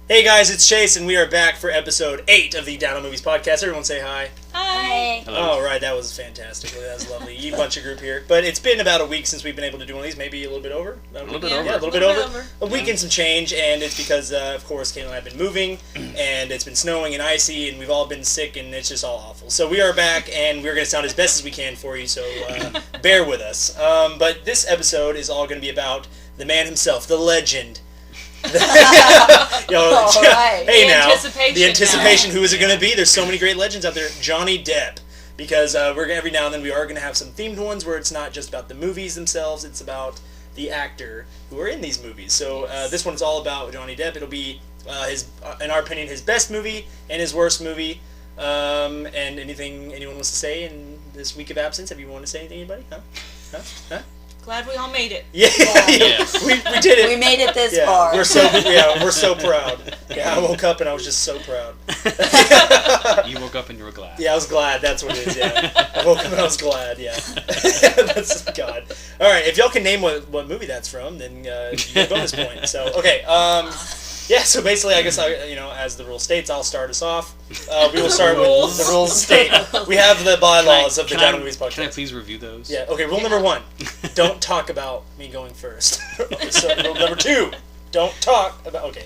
Hey guys, it's Chase, and we are back for episode 8 of the D.O.M Podcast. Everyone say hi. Hi. Hello. Oh, right, that was fantastic. That was lovely. You bunch of group here. But it's been about a week since we've been able to do one of these, maybe a little bit over. Yeah, a little bit over. A week and some change, and it's because, of course, Kayla and I have been moving, and it's been snowing and icy, and we've all been sick, and it's just all awful. So we are back, and we're going to sound as best as we can for you, so bear with us. But this episode is all going to be about the man himself, the legend. Hey now, the anticipation. Who is it going to be? There's so many great legends out there. Johnny Depp, because every now and then we are going to have some themed ones where it's not just about the movies themselves; it's about the actor who are in these movies. So this one's all about Johnny Depp. It'll be in our opinion, his best movie and his worst movie. And anything anyone wants to say in this week of absence? Have you want to say anything, anybody? Huh? Glad we all made it. Yeah. We did it. We made it this far. We're so proud. Yeah, I woke up and I was just so proud. You woke up and you were glad. Yeah, I was glad. That's what it is. Yeah, I woke up and I was glad. Yeah, that's God. All right, if y'all can name what movie that's from, then you get a bonus point. So okay. Yeah, so basically, I guess, as the rule states, I'll start us off. We will start with the rules state. We have the bylaws of the D.O.M Podcast. Can I please review those? Yeah, okay, rule number 1, don't talk about me going first. So rule number 2, don't talk about, okay.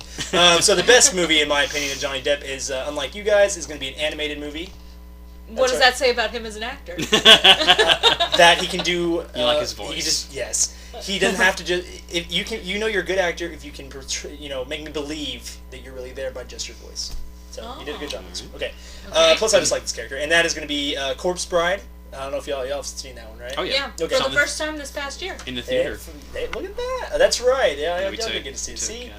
So the best movie, in my opinion, of Johnny Depp is, unlike you guys, is going to be an animated movie. What does that say about him as an actor? That he can do... you like his voice. Yes. He doesn't have to just... If you can, you're a good actor if you can portray, make me believe that you're really there by just your voice. So you did a good job. Okay. Plus, I just like this character, and that is going to be Corpse Bride. I don't know if y'all have seen that one, right? Oh yeah. Okay. For the first time this past year. In the theater. Hey, look at that. That's right. Yeah, y'all did get to see it. See,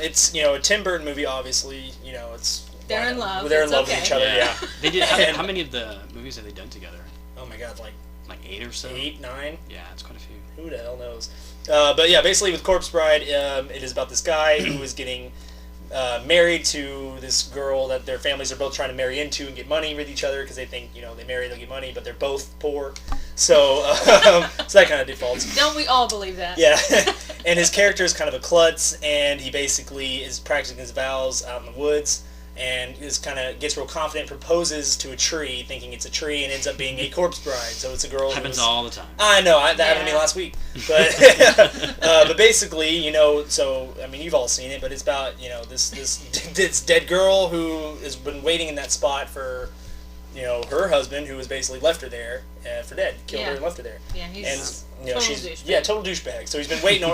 it's a Tim Burton movie. Obviously, it's they're in love. They're in love with each other. Yeah. They did. How many of the movies have they done together? Oh my God, like 8 or so. 8, 9. Yeah, it's quite a few. Who the hell knows? But yeah, basically with Corpse Bride, it is about this guy who is getting married to this girl that their families are both trying to marry into and get money with each other because they think, they marry, they'll get money, but they're both poor. So, so that kind of defaults. Don't we all believe that? Yeah. And his character is kind of a klutz, and he basically is practicing his vows out in the woods. And gets real confident, proposes to a tree, thinking it's a tree, and ends up being a corpse bride. So it's a girl. Happens all the time. I know that happened to me last week, but but basically, so I mean, you've all seen it, but it's about this dead girl who has been waiting in that spot for her husband, who has basically left her there for dead, killed her and left her there. Yeah, he's total douchebag. So she's been waiting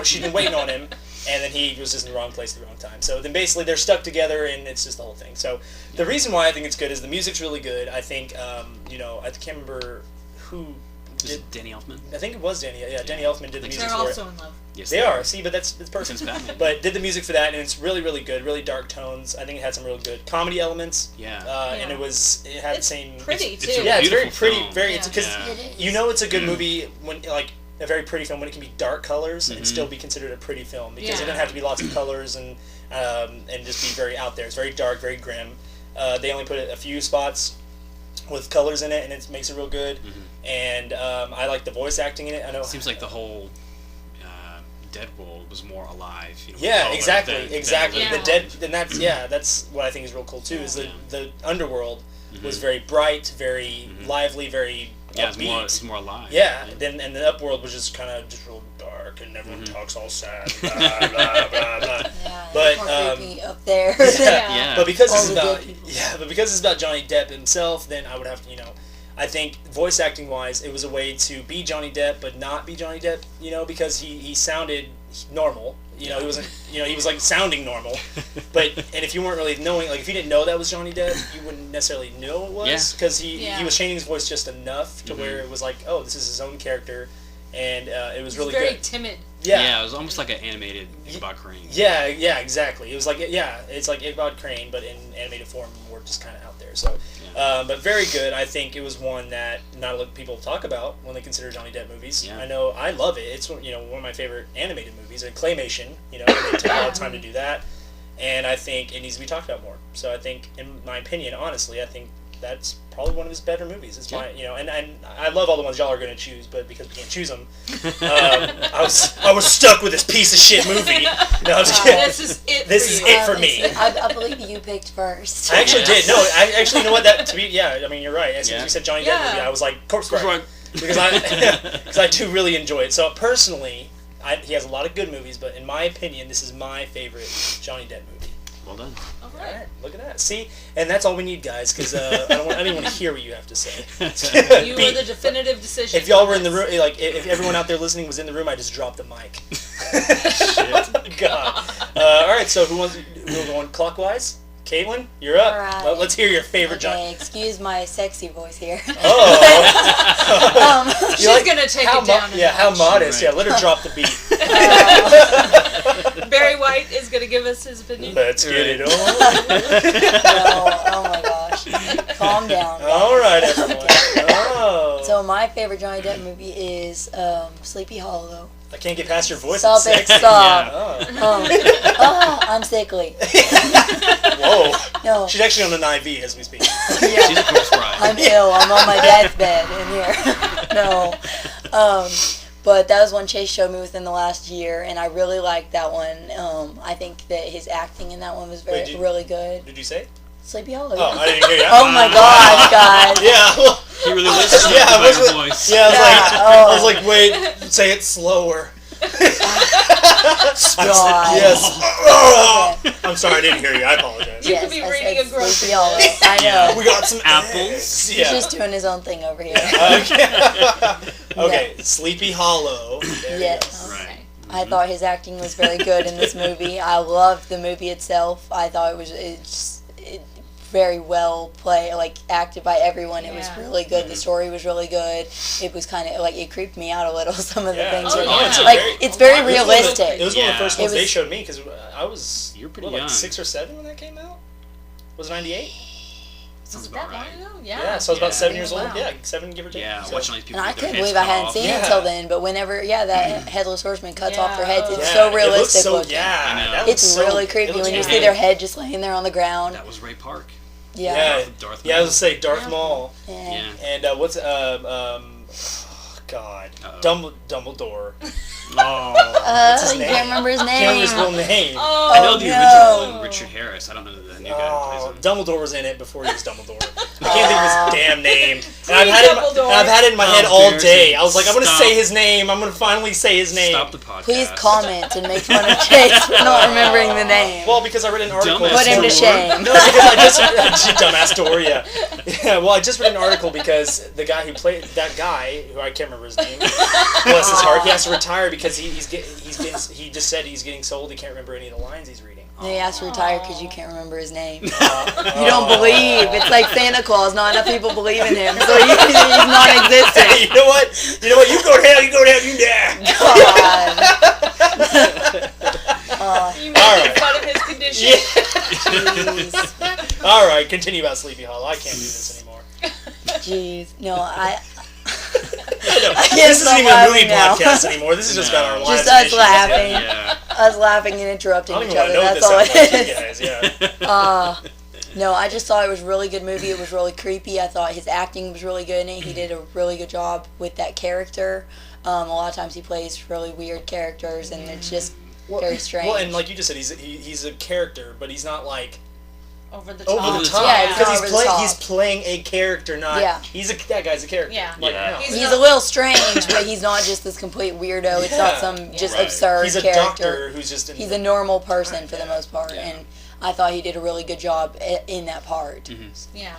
on him. And then he was just in the wrong place at the wrong time. So then basically they're stuck together, and it's just the whole thing. So the reason why I think it's good is the music's really good. I think, I can't remember who did... Danny Elfman? I think it was Danny. Yeah, Danny Elfman did the music for it. They're also in love. Yes, they are. See, but that's perfect. But did the music for that, and it's really, really good. Really dark tones. I think it had some real good comedy elements. Yeah. And it had the same... Pretty, too. It's very pretty. Film. It's because it's a good movie when, a very pretty film when it can be dark colors and still be considered a pretty film, because it doesn't have to be lots of colors and just be very out there. It's very dark, very grim. They only put a few spots with colors in it, and it makes it real good. And I like the voice acting in it. I know. It seems like the whole Dead world was more alive. Exactly. Yeah. The Dead, and that's what I think is real cool too. Is the underworld was very bright, very lively, very upbeat. It's more alive. Yeah. Then and the upworld was just kind of just real dark, and everyone talks all sad. Blah, blah, blah, blah. Yeah, but more creepy up there. But because it's about Johnny Depp himself, then I would have to I think voice acting wise, it was a way to be Johnny Depp but not be Johnny Depp, because he sounded normal. He wasn't, he was like sounding normal. And if you weren't really knowing, if you didn't know that was Johnny Depp, you wouldn't necessarily know it was, because he was changing his voice just enough to where it was like, oh, this is his own character, and it was really very good. Timid. Yeah, it was almost like an animated Ichabod Crane. Yeah, exactly. It was like, it's like Ichabod Crane, but in animated form, we're just kind of out there. So, but very good. I think it was one that not a lot of people talk about when they consider Johnny Depp movies. Yeah. I know, I love it. It's one of my favorite animated movies. And claymation, they take a lot of time to do that, and I think it needs to be talked about more. So I think, in my opinion, honestly, I think that's probably one of his better movies. It's Yeah. my, and I love all the ones y'all are gonna choose, but because we can't choose them, I was stuck with this piece of shit movie. No, I'm just kidding. This is it. This for is you. it for me. I believe you picked first. I actually did. No, I actually, you know what? I mean, you're right. As soon as Yeah. you said Johnny Depp Yeah. movie, I was like, Corpse Corpse Bride. Bride. Because I do really enjoy it. So personally, he has a lot of good movies, but in my opinion, this is my favorite Johnny Depp movie. Well done. All All right. right, look at that. See, and that's all we need, guys, because I didn't want to hear what you have to say. You were the definitive decision. If y'all were in the room, like if everyone out there listening was in the room, I just dropped the mic. God. All right, so we're going clockwise. Caitlin, you're up. All right. Well, let's hear your favorite Okay, Johnny. excuse my sexy voice here. Oh. She's gonna take it down. How modest. Right. Yeah, let her drop the beat. Barry White is gonna give us his opinion. Let's get it on. No, oh my gosh. Calm down. All right, everyone. Oh. So my favorite Johnny Depp movie is Sleepy Hollow. I can't get past your voice. Stop It's it, sexy. stop. Oh. I'm sickly. Whoa. No, She's actually on an IV as we speak. She's a corpse bride. I'm ill. I'm on my dad's bed in here. No. But that was one Chase showed me within the last year, and I really liked that one. I think that his acting in that one was really good. Did you say? Sleepy Hollow. Oh, I didn't hear you. Oh my gosh, guys. Yeah. Well, He really listens to yeah, by I was your like, voice. yeah, Yeah, I was like, wait, say it slower. God. Yes. Okay. I'm sorry, I didn't hear you. I apologize. You could be I reading said a grocery Sleepy Hollow. I know. Yeah. We got some Apples. eggs. He's Yeah. just doing his own thing over here. Okay. Sleepy Hollow. There you Yes. go. Right. I thought his acting was very good in this movie. I loved the movie itself. I thought it's very well played, like acted by everyone. It was Yeah. really good. The story was really good. It was kind of like it creeped me out a little. Some of the Yeah. things, Oh, were, yeah. it's very It was one of the- realistic. It was one of the Yeah. first ones It they was- showed me because I was You're pretty like young. 6 or 7 when that came out. Was it 98? Was Sounds it about that long right. ago? Yeah, Yeah. so I was about Yeah. 7 years old. Wow. Yeah, 7 give or take. Yeah, So- watching all these people And I get their couldn't heads believe I cut hadn't off. seen Yeah. it until then. But whenever, that headless horseman cuts off their heads, it's Yeah. so It realistic looks so, looking. I yeah, know. that It's looks so- really it creepy looks when you good. see their head just laying there on the ground. That was Ray Park. Yeah. Darth Yeah, I was Maul. gonna say Darth Yeah. Maul. Yeah. Yeah. And what's God, Uh-oh. Dumbledore. Oh. What's his You name? can't remember his Can't remember his name. real name. Oh, I know the no. original one, Richard Harris. I don't know the new guy who Oh, plays him. Dumbledore was in it before he was Dumbledore. I can't think of his damn name. And I've had it in my head all day. I was like, I'm gonna Stop. say his name. I'm gonna finally say his name. Stop the podcast. Please comment and make fun of Chase for not remembering the name. Well, because I read an article. Dumbass Put him to Door. shame. No, because I just dumbass door, yeah. Yeah, well, I just read an article because the guy who played that guy, who I can't remember his name, bless his heart, he has to retire because he just said he's getting so old he can't remember any of the lines he's reading. He has to retire because you can't remember his name. You You don't believe. It's like Santa Claus. Not enough people believe in him, so he's non-existent. Hey, you know what? You go to hell. You go to hell. You die. God. You making fun of his condition? Jeez. All right, continue about Sleepy Hollow. I can't do this anymore. Jeez. No, I No, can't this isn't stop even a movie laughing now. podcast anymore. This is just about our lives. Just and us issues. laughing. Yeah. us laughing and I interrupting don't each even want to other. know what That's this all sounds it like is. to you guys. Yeah. No, I just thought it was a really good movie. It was really creepy. I thought his acting was really good in it. He did a really good job with that character. A lot of times he plays really weird characters, and it's just very strange. Well, and like you just said, he's a character, but he's not like Over the top. over the top. Yeah, it's because not over the top. he's playing a character, not Yeah. that guy's a character. Yeah. Like, Yeah. no. He's a little strange, but he's not just this complete weirdo. It's not Yeah. some just Right. absurd He's a character. doctor who's just in He's a normal person for the Yeah. most part, Yeah. and I thought he did a really good job in that part. Yeah.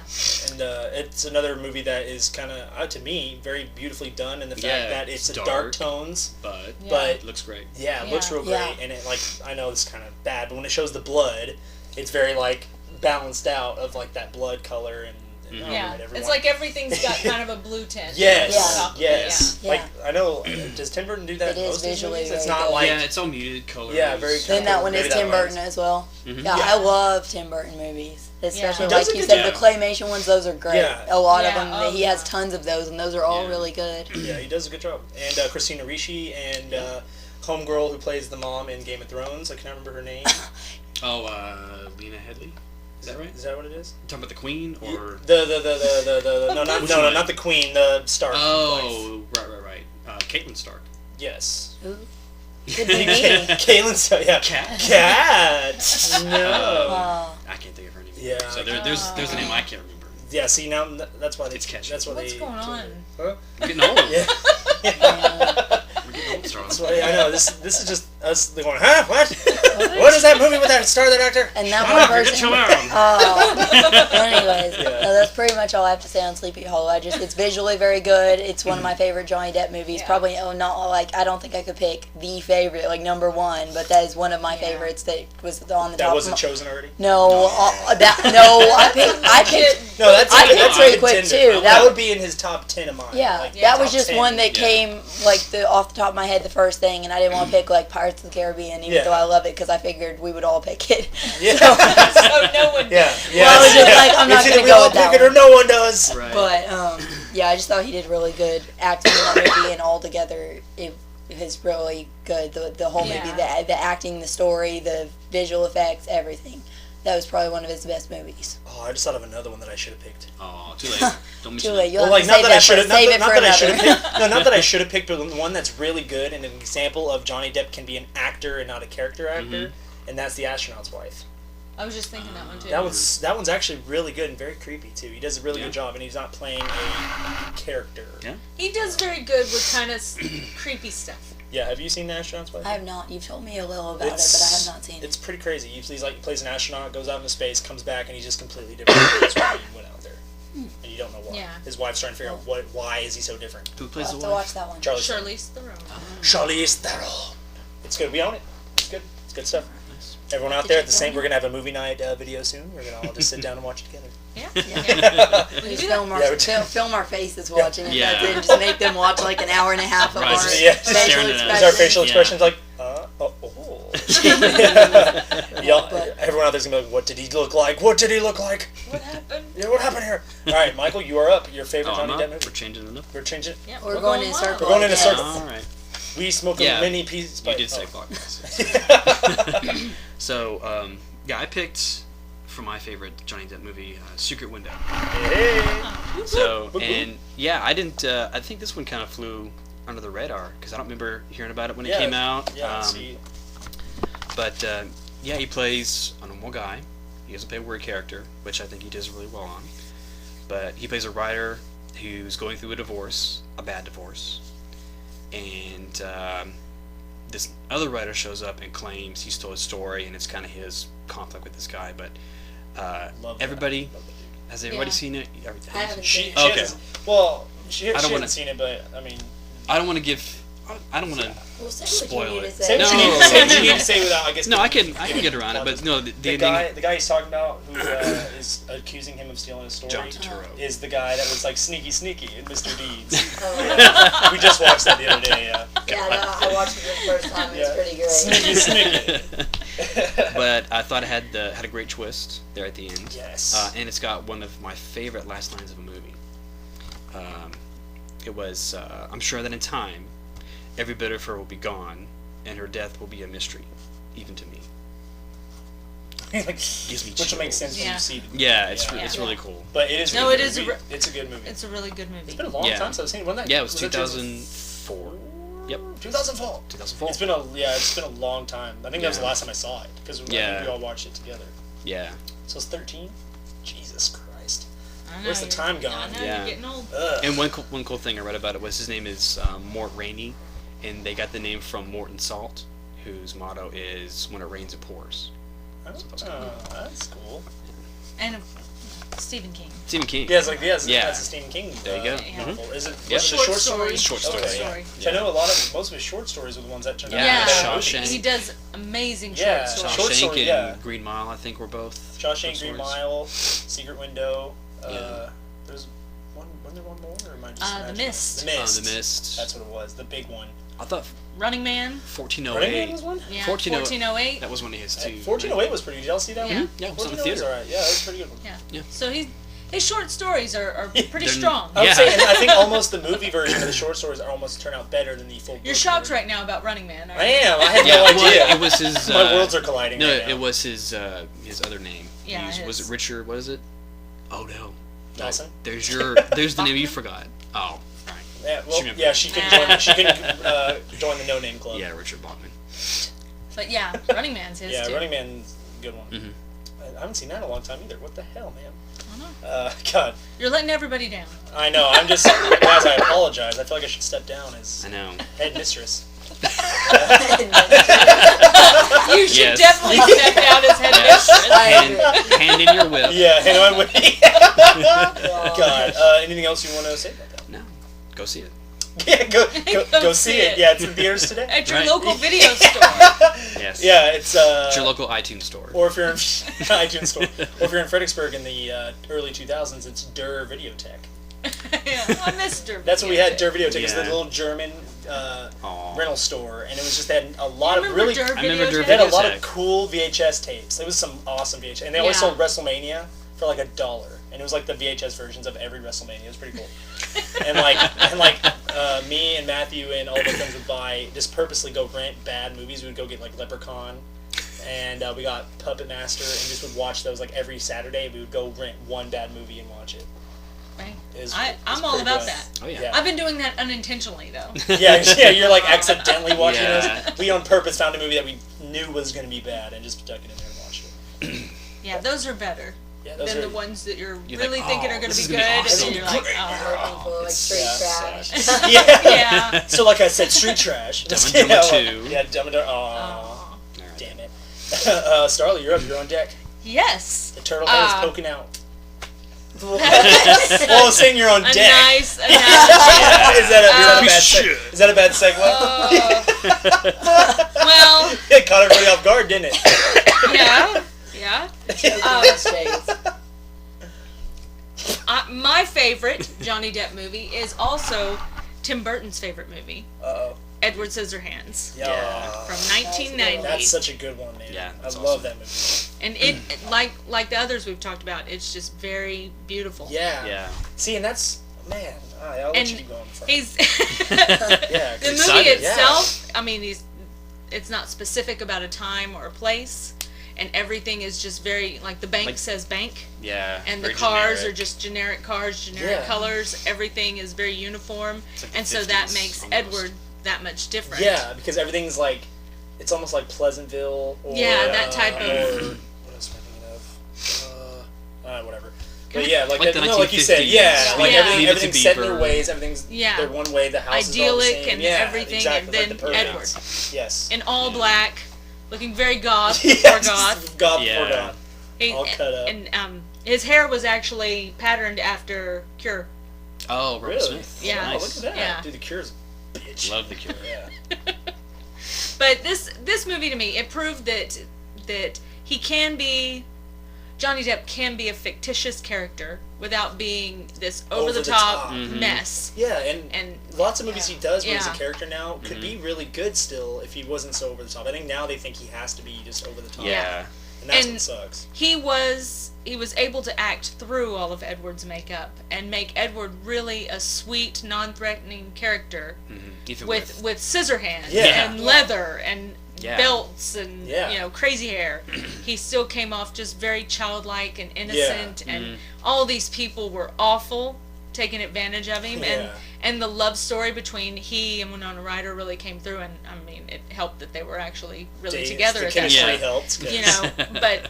And it's another movie that is kind of, to me, very beautifully done in the fact Yeah, that it's it's dark dark. tones, But Yeah. but it looks great. yeah, it looks Yeah. real great. Yeah. And it, like, I know it's kind of bad, but when it shows the blood, it's very, like, balanced out of, like, that blood color and Mhm. all Yeah. right, everyone. It's like everything's got kind of a blue tint. Yes, Yeah. yes. Yeah. Like, I know, does Tim Burton do that It is most of his visually movies? It's very not good. like, Yeah, it's all muted colors. Yeah, very Then that one Maybe is that Tim one Burton is. as well. Mhm. Yeah, Yeah. I love Tim Burton movies. Especially He does like a you good said, job. the claymation ones, those are great. Yeah. A lot Yeah, of them, oh, he has yeah. tons of those, and those are all Yeah. really good. yeah, he does a good job. And Christina Ricci and homegirl who plays the mom in Game of Thrones, I can't remember her name. Oh, Lena Headey? Is that right? Is that what it is? You talking about the Queen or No, not the Queen. The Stark. Oh, right. Caitlin Stark. Yes. Ooh. Could be me. Caitlin Stark. Yeah. Cat. Oh. I can't think of her name. Yeah. So there's a name I can't remember. Yeah. See now that's why they. It's catchy. That's why What's they. going on? Huh? We're getting old. Yeah. We're getting old, Starla. That's why I know this is just us going. Huh? What? What is that movie with that star of the Doctor? And that Shut one up, you're person. too loud. Oh. Anyways, Yeah. no, that's pretty much all I have to say on Sleepy Hollow. It's visually very good. It's one of my favorite Johnny Depp movies. Yeah. Probably not like I don't think I could pick the favorite, like number one, but that is one of my favorites that was on the top. That wasn't chosen already. No, I picked. No, that's I that's picked a very quick contender. too. That would be in his top 10 of mine. Yeah, Like, that was top just 10. one that Yeah. came like off the top of my head, the first thing, and I didn't want to pick like Pirates of the Caribbean, even Yeah. though I love it because I figured we would all pick it. Yeah. So no one. Yeah. Well, I was just like, I'm not It's either gonna we go all with that pick it or one. no one does. Right. But yeah, I just thought he did really good acting in that movie, and altogether it is really good. The whole movie, the acting, the story, the visual effects, everything. That was probably one of his best movies. Oh, I just thought of another one that I should have picked. Oh, too late. Don't mention Too late. it. You'll Well, have like to not that I save should that have, for, save it not for that I should have another. picked. No, not that I should have picked, but one that's really good and an example of Johnny Depp can be an actor and not a character actor, and that's The Astronaut's Wife. I was just thinking that one too. That one's actually really good and very creepy too. He does a really Yeah. good job, and he's not playing a character. Yeah. He does very good with kind of creepy stuff. Yeah, have you seen The Astronaut's Wife? I have not. You've told me a little about it, but I have not seen it. It's pretty crazy. He plays an astronaut, goes out into space, comes back, and he's just completely different than he went out there. And you don't know why. Yeah. His wife's trying to figure out why is he so different. Who I'll plays have the to wife? watch that one. Charlize Charlize Theron. Charlize Theron. It's good. We own it. It's good. It's good stuff. Nice. Everyone out Did there you at the same, film we're gonna have a movie night video soon. We're gonna all just sit down and watch it together. Yeah. We just do film that. our, film our faces watching it. Yeah. That's it. And just make them watch like an hour and a half of Right. our Yeah. facial Staring at us. expressions. Is our facial Yeah. expressions like, Y'all, But- everyone out there's gonna be like, what did he look like? What did he look like? What happened? Yeah, what happened here? All right, Michael, you are up. Your favorite Oh, Johnny I'm Depp up. movie. We're changing it up. We're changing. Yeah, We're going in wild. circles. We're going in a Yes. circle. All right. We smoke Yeah. a mini piece. You did say clockwise. So, I picked for my favorite Johnny Depp movie, Secret Window. Hey. So, and yeah, I didn't. I think this one kind of flew under the radar because I don't remember hearing about it when it came out. Yeah. See. But yeah, he plays a normal guy. He doesn't play a weird character, which I think he does really well on. But he plays a writer who's going through a divorce, a bad divorce, and this other writer shows up and claims he's told his story, and it's kind of his conflict with this guy. But Love that. everybody Love that dude. has everybody Yeah. seen it? I haven't She, seen she it. Okay. hasn't, well, she don't hasn't wanna- seen it, but I mean, I don't want to give. I don't want to. Well, say Spoil what you need it. to say say. what you No. need to say. What you need to say without, I guess. No, I can get around it, but no, the The ending. guy he's talking about who is accusing him of stealing his story John Turturro. is the guy that was like sneaky in Mr. Deeds. Oh, We just watched that the other day. Yeah. yeah, no, I watched it the first time. It was pretty great. Sneaky. But I thought it had a great twist there at the end. Yes. And it's got one of my favorite last lines of a movie. It was, I'm sure that in time, every bit of her will be gone, and her death will be a mystery, even to me. Like, Gives me which will make chills. sense when Yeah. you see it. Yeah, it's Yeah. really cool. But it is. No, really it good is a movie. re- It's a good movie. It's a really good movie. It's been a long Yeah. time since I've seen it. Wasn't that? Yeah, it was that 2004. Yep. 2004. 2004. It's been a long time. I think that was the Yeah. last time I saw it because I Yeah. think we all watched it together. Yeah. So it's 13. Jesus Christ. I know, Where's the you're- time I gone? know, Yeah. you're getting old. Ugh. And one cool thing I read about it was his name is Mort Rainey, and they got the name from Morton Salt, whose motto is "When it rains, it pours." That's cool. And Stephen King. Stephen King. Yeah, it's like that's Yeah. a Stephen King. There you go. Novel. Is it? Yeah. Was it a Short short story. story? Short story, Okay, yeah. Which I know most of his short stories are the ones that turned Yeah. out. Yeah. Shawshank. He does amazing Yeah. short stories. Short Shawshank story, and yeah. Green Mile, I think, were both. Shawshank, short Green stories. Mile, Secret Window. Yeah. There's one. Wasn't there one more? Or am I just The imagining? Mist. The Mist. The Mist. That's what it was. The big one. I thought Running Man. 1408. Running Man was one. Yeah. 1408. 1408. That was one of his too. 1408 was pretty good. Did y'all see that Yeah. one? Yeah, it was on the 1408 was theater. alright. Yeah, that was a pretty good one. Yeah. Yeah. So His short stories are pretty They're- strong. I would Yeah. say, and I think almost the movie version of the short stories are almost turn out better than the full. You're book shocked version. right now about Running Man, aren't I you? am. I had Yeah, no well, idea. it was his. My worlds are colliding. No, right now. it was his other name. Yeah, Was his. it Richard? What is it? Oh no. Dawson? There's the name you forgot. Oh, right. Yeah, well, She yeah, she can join. She can join the No Name Club. Yeah, Richard Bachman. But yeah, Running Man's his Yeah, too. Running Man's a good one. Mhm. I haven't seen that in a long time either. What the hell, man? I know. God, You're letting everybody down. I know. I'm just, guys. I apologize. I feel like I should step down as I know. head mistress. You should Yes. definitely step down as head Yes. mistress. Hand in your whip. Yeah, and I would. God, anything else you want to say about that? No, go see it. Yeah, go see it. Yeah, it's in theaters today. At your Right. local video store. Yes. Yeah, it's It's your local iTunes store. Or if you're in iTunes store, or if you're in Fredericksburg in the early 2000s, it's Der Videothek. Yeah, I missed her. That's what we had. Der Videothek. It's the Yeah. little German Aw. rental store, and it was just had a lot of Remember really. Der I remember Der Videothek? They had a lot of Videothek. cool VHS tapes. It was some awesome VHS, and they always Yeah. sold WrestleMania for like $1, and it was like the VHS versions of every WrestleMania. It was pretty cool. and me and Matthew and all the friends would buy, just purposely go rent bad movies. We would go get like Leprechaun, and we got Puppet Master, and just would watch those like every Saturday. We would go rent one bad movie and watch it. Right. It's I'm all pretty about good. that. Oh yeah. Yeah. I've been doing that unintentionally though. Yeah, you're like accidentally watching Yeah. those. We on purpose found a movie that we knew was going to be bad and just stuck it in there and watched it. Yeah, those are better Yeah, those than are the ones that you're You're really like, thinking oh, are going to this be is good, gonna be and awesome. then you're like, Great. oh. People like it's straight so trash. Yeah. Yeah. So like I said, street trash. Dumb and Dumber 2. Yeah, Dumb and Dumber. Aw, Oh. Alright. damn it. Starla, you're up. You're on deck. Yes. The turtle head is Uh, poking out. Well, I was saying you're on A deck. nice analogy. Yeah, is that a bad Shit. is that a bad segue? Well, It caught everybody off guard, didn't it? yeah. Shades. My favorite Johnny Depp movie is also Tim Burton's favorite movie, Uh-oh. Edward Scissorhands, Yeah. from 1990. That's such a good one, man. Yeah, I that's love awesome. that movie. And it, like the others we've talked about, it's just very beautiful. Yeah. Yeah. See, and that's, man, all right, I'll let And you keep going. He's Yeah, the movie excited. itself. I mean, it's not specific about a time or a place, and everything is just very like the bank Like- says bank, Yeah. and the very cars generic. are just generic cars, generic Yeah. colors. Everything is very uniform, It's like the and so that 50s makes almost. Edward that much different. Yeah, because everything's like, it's almost like Pleasantville or... Yeah, that type of- Or, what else am I thinking of? Whatever. But yeah, like, Like the no, like you said, 1950s. yeah, like Yeah. everything, Leave It to everything's set in their Beaver. ways, everything's Yeah. their one way, the house Idyllic is all the same. and Yeah, everything, exactly, and like the then perfect- Edward. Yes. In all black, looking very goth Yeah, before just goth. God Yeah. before God. He- all cut up. And his hair was actually patterned after Cure. Oh, Robert Really? Smith. Yeah. Oh, Nice. look at that. Yeah. Dude, the Cure's a bitch. Love the Cure. Yeah. But this movie to me, it proved that he can be, Johnny Depp can be a fictitious character without being this over the top Mhm. mess. Yeah, and lots of movies he does where he's a Yeah. character now could be really good still if he wasn't so over the top. I think now they think he has to be just over the top. Yeah. And that's And- what sucks. He was able to act through all of Edward's makeup and make Edward really a sweet, non-threatening character Even with scissor hands Yeah. and leather and Yeah. belts and Yeah. crazy hair. He still came off just very childlike and innocent, and all these people were awful, taking advantage of him, and the love story between he and Winona Ryder really came through, and I mean it helped that they were actually really together The at that chemistry point. helps. 'cause- You know, but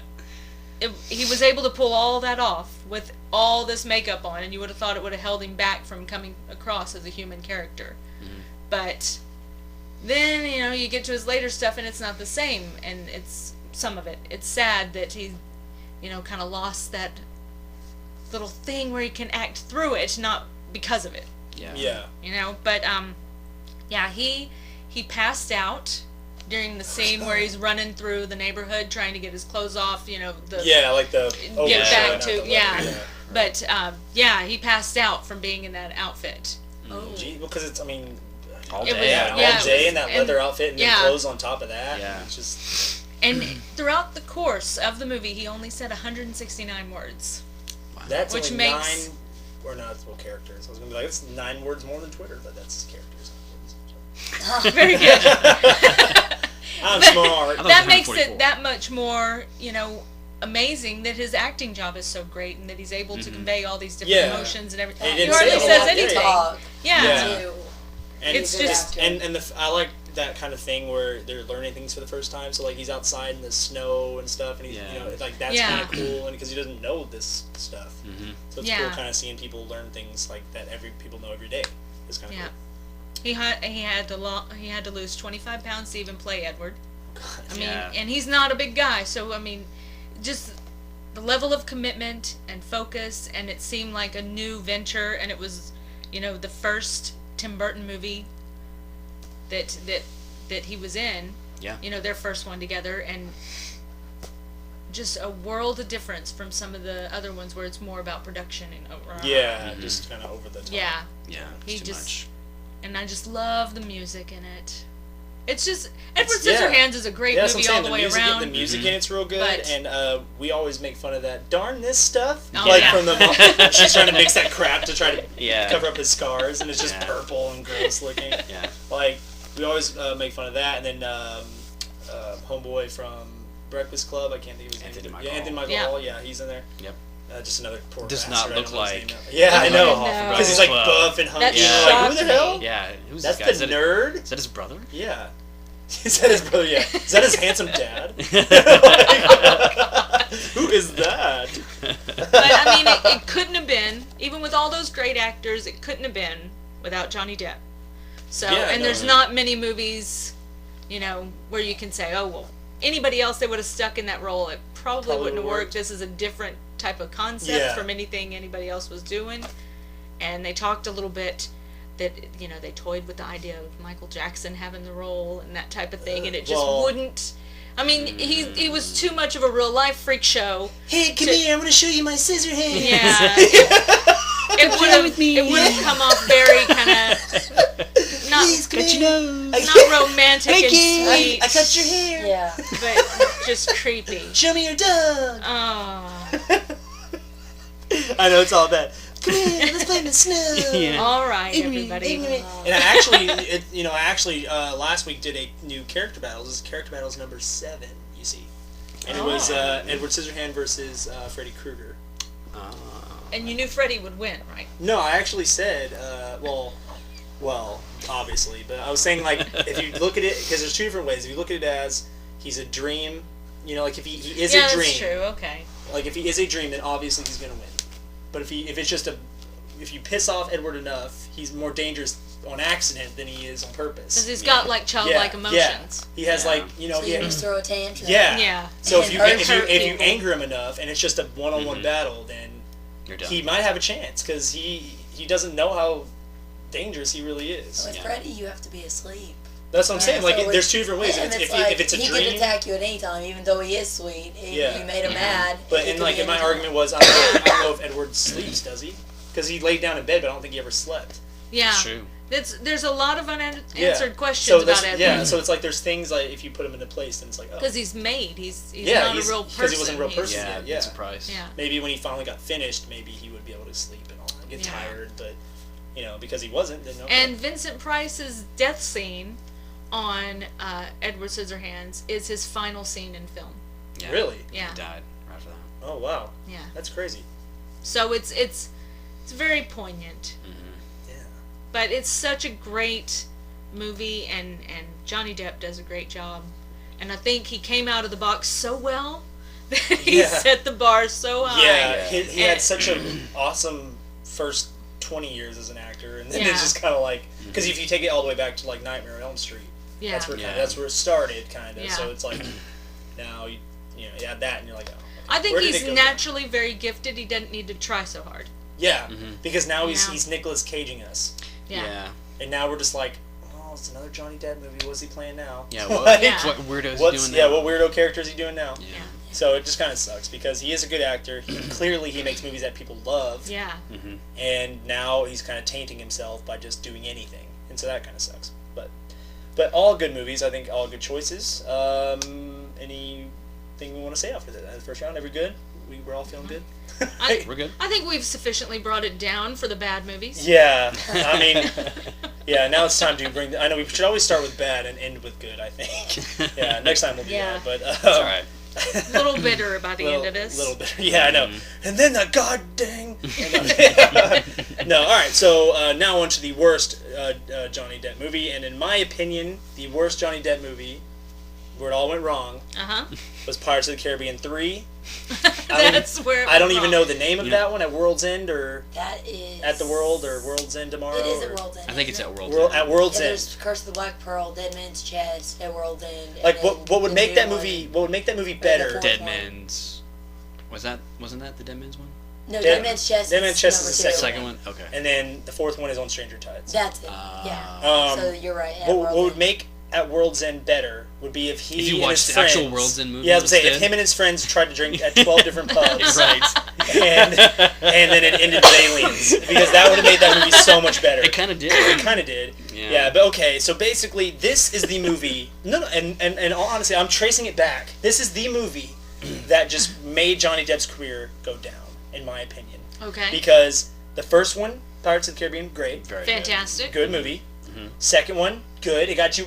he was able to pull all that off with all this makeup on, and you would have thought it would have held him back from coming across as a human character. But then, you get to his later stuff and it's not the same, and it's some of it. It's sad that he, kind of lost that little thing where he can act through it, not because of it. Yeah. But yeah, he passed out during the scene where he's running through the neighborhood trying to get his clothes off, Yeah, like the get overshow, back not to the leather, yeah. But yeah, he passed out from being in that outfit. Oh, gee, because it's, I mean, all It day. was- yeah, yeah, all day it in that was- leather and- outfit and yeah. then clothes on top of that. Yeah. It's just, And throughout the course of the movie, he only said 169 words. Wow. That's Which only makes- 9, or not, well, characters. I was going to be like, it's 9 words more than Twitter, but that's characters, not words. Very good. I'm smart. That makes 144. it that much more, amazing that his acting job is so great and that he's able to convey all these different Yeah. emotions and everything. He He didn't hardly say a says lot, did he? anything. Dog. Yeah. Too. And It's He's a good just- actor. and I like that kind of thing where they're learning things for the first time. So like he's outside in the snow and stuff, and he's like that's Yeah. kind of cool, and because he doesn't know this stuff, so it's Yeah. cool kind of seeing people learn things like that people know every day. It's kind of Yeah. cool. He had to lose 25 pounds to even play Edward. I mean, Yeah. and he's not a big guy, so I mean, just the level of commitment and focus, and it seemed like a new venture, and it was, the first Tim Burton movie that he was in. Yeah. Their first one together, and just a world of difference from some of the other ones where it's more about production and Yeah, just kind of over the top. yeah, Yeah. He It's too just- much. and I just love the music in it. It's just Edward yeah. Scissorhands is a great Yeah, that's what movie I'm all saying. the way music, around. the music in it's real good, But- and we always make fun of that. Darn this stuff! Oh, like yeah. from the she's trying to mix that crap to try to Yeah. cover up his scars, and it's just Yeah. purple and gross looking. Yeah. Like we always make fun of that, and then homeboy from Breakfast Club. I can't think of his Anthony name. Michael Yeah, Anthony Michael Yeah. Hall. Yeah, he's in there. Yep. Just another poor Does bastard. not I look don't know his like- name now. Yeah, I know. No. Because he's like Club. buff and hunky. That and like, who the shocked hell? me. Yeah. Who's That's this guy? the Is that- nerd. Is that his brother? Yeah. Is that his brother? Yeah. Is that his handsome dad? Who is that? But I mean, it couldn't have been, even with all those great actors, it couldn't have been without Johnny Depp. So, Yeah, and no, there's no. not many movies, where you can say, oh, well, anybody else they would have stuck in that role, it probably wouldn't have worked. This is a different type of concept Yeah. from anything anybody else was doing. And they talked a little bit that, they toyed with the idea of Michael Jackson having the role and that type of thing, and it just Well- wouldn't. I mean, he was too much of a real life freak show. Hey, come here! I'm gonna show you my scissor hands. Yeah. It would have come off very kind of not romantic and sweet, I cut your hair. Yeah. but just creepy. Show me your dog. Oh. I know it's all bad. Come here, let's play in the snow. Yeah. All right, everybody. And I actually, last week did a new character battles. This is character battles number 7. You see, and it was Edward Scissorhand versus Freddy Krueger. And you knew Freddy would win, right? No, I actually said, well, obviously, but I was saying like if you look at it, because there's 2 different ways. If you look at it as he's a dream, like if he is Yeah, a dream, that's true. Okay. like if he is a dream, then obviously he's gonna win. But if it's just if you piss off Edward enough, he's more dangerous on accident than he is on purpose. Because he's got like childlike emotions. He has Yeah. So you just throw a tantrum. Yeah. So And if you hurt people. anger him enough, and it's just a one-on-one battle, then You're done. he might have a chance because he doesn't know how dangerous he really is. With Freddy, you have to be asleep. That's what I'm saying. Like So there's 2 different ways. And If it's it's a he dream, could attack you at any time, even though he is sweet. You made him mad. But it and could like be and my any time. argument was I don't know if Edward sleeps. Does he? Because he laid down in bed, but I don't think he ever slept. Yeah. That's true. There's a lot of unanswered questions So about Edward. yeah, so it's like there's things like if you put him into place, then it's like Because he's made. He's not a real person. because he wasn't a real person He's- yet. Yeah. It's a price. Yeah. Maybe when he finally got finished, maybe he would be able to sleep and all that, get Yeah. tired, but because he wasn't, then okay. And Vincent Price's death scene on Edward Scissorhands is his final scene in film. Yeah. Really? Yeah. He died right after that. Oh wow, Yeah. that's crazy. So it's very poignant. Yeah. But it's such a great movie, and Johnny Depp does a great job. And I think he came out of the box so well that he Yeah. set the bar so high. Yeah, he had And- such an awesome first 20 years as an actor, and then Yeah. it's just kind of like because if you take it all the way back to like Nightmare on Elm Street, Yeah. that's where Yeah. that's where it started, kind of. Yeah. So it's like now you add that, and you're like, oh. Okay. I think Where did he's it go naturally very gifted. He doesn't need to try so hard. Yeah, because now Yeah. he's Nicolas Caging us, Yeah. and now we're just like, oh, it's another Johnny Depp movie. What's he playing now? Yeah. Like, Yeah. What weirdo is he doing now? what weirdo character is he doing now? Yeah. So it just kind of sucks because he is a good actor. Clearly, he makes movies that people love. Yeah. And now he's kind of tainting himself by just doing anything, and so that kind of sucks. But all good movies, I think, all good choices. Any we want to say after that? First round, every good? We're all feeling good? We're good. I think we've sufficiently brought it down for the bad movies. Yeah, I mean, yeah. Now it's time to bring. I know we should always start with bad and end with good. I think. Yeah, next time we'll do that. But That's all right. A little bitter by the end of this. Little bitter. Yeah, I know. And then the god dang. No, all right. So now on to the worst Johnny Depp movie, and in my opinion, the worst Johnny Depp movie, where it all went wrong, was Pirates of the Caribbean 3. That's where I don't even know the name of that one. At World's End, or that is at the World, or World's End tomorrow. It is at World's End. I think it's at World's End. At World's End. There's Curse of the Black Pearl, Dead Man's Chest at World's End. Like what would make that movie? What would make that movie better? Dead Man's. Wasn't that the Dead Man's one? No, Dead Man's Chest. Dead Man's Chest is the second one. Okay. And then the fourth one is on Stranger Tides. That's it. Yeah. So you're right. What would make at World's End better would be if he if you and watched his the friends, actual World's End movie. Yeah, I was saying if instead. him and his friends tried to drink at 12 different pubs, Right. and then it ended with aliens, because that would have made that movie so much better. It kind of did. It kind of did. Yeah, but okay. So basically, this is the movie. And honestly, I'm tracing it back. This is the movie that just made Johnny Depp's career go down, in my opinion. Okay. Because the first one, Pirates of the Caribbean, great, Very Fantastic. good movie. Second one, good. It got you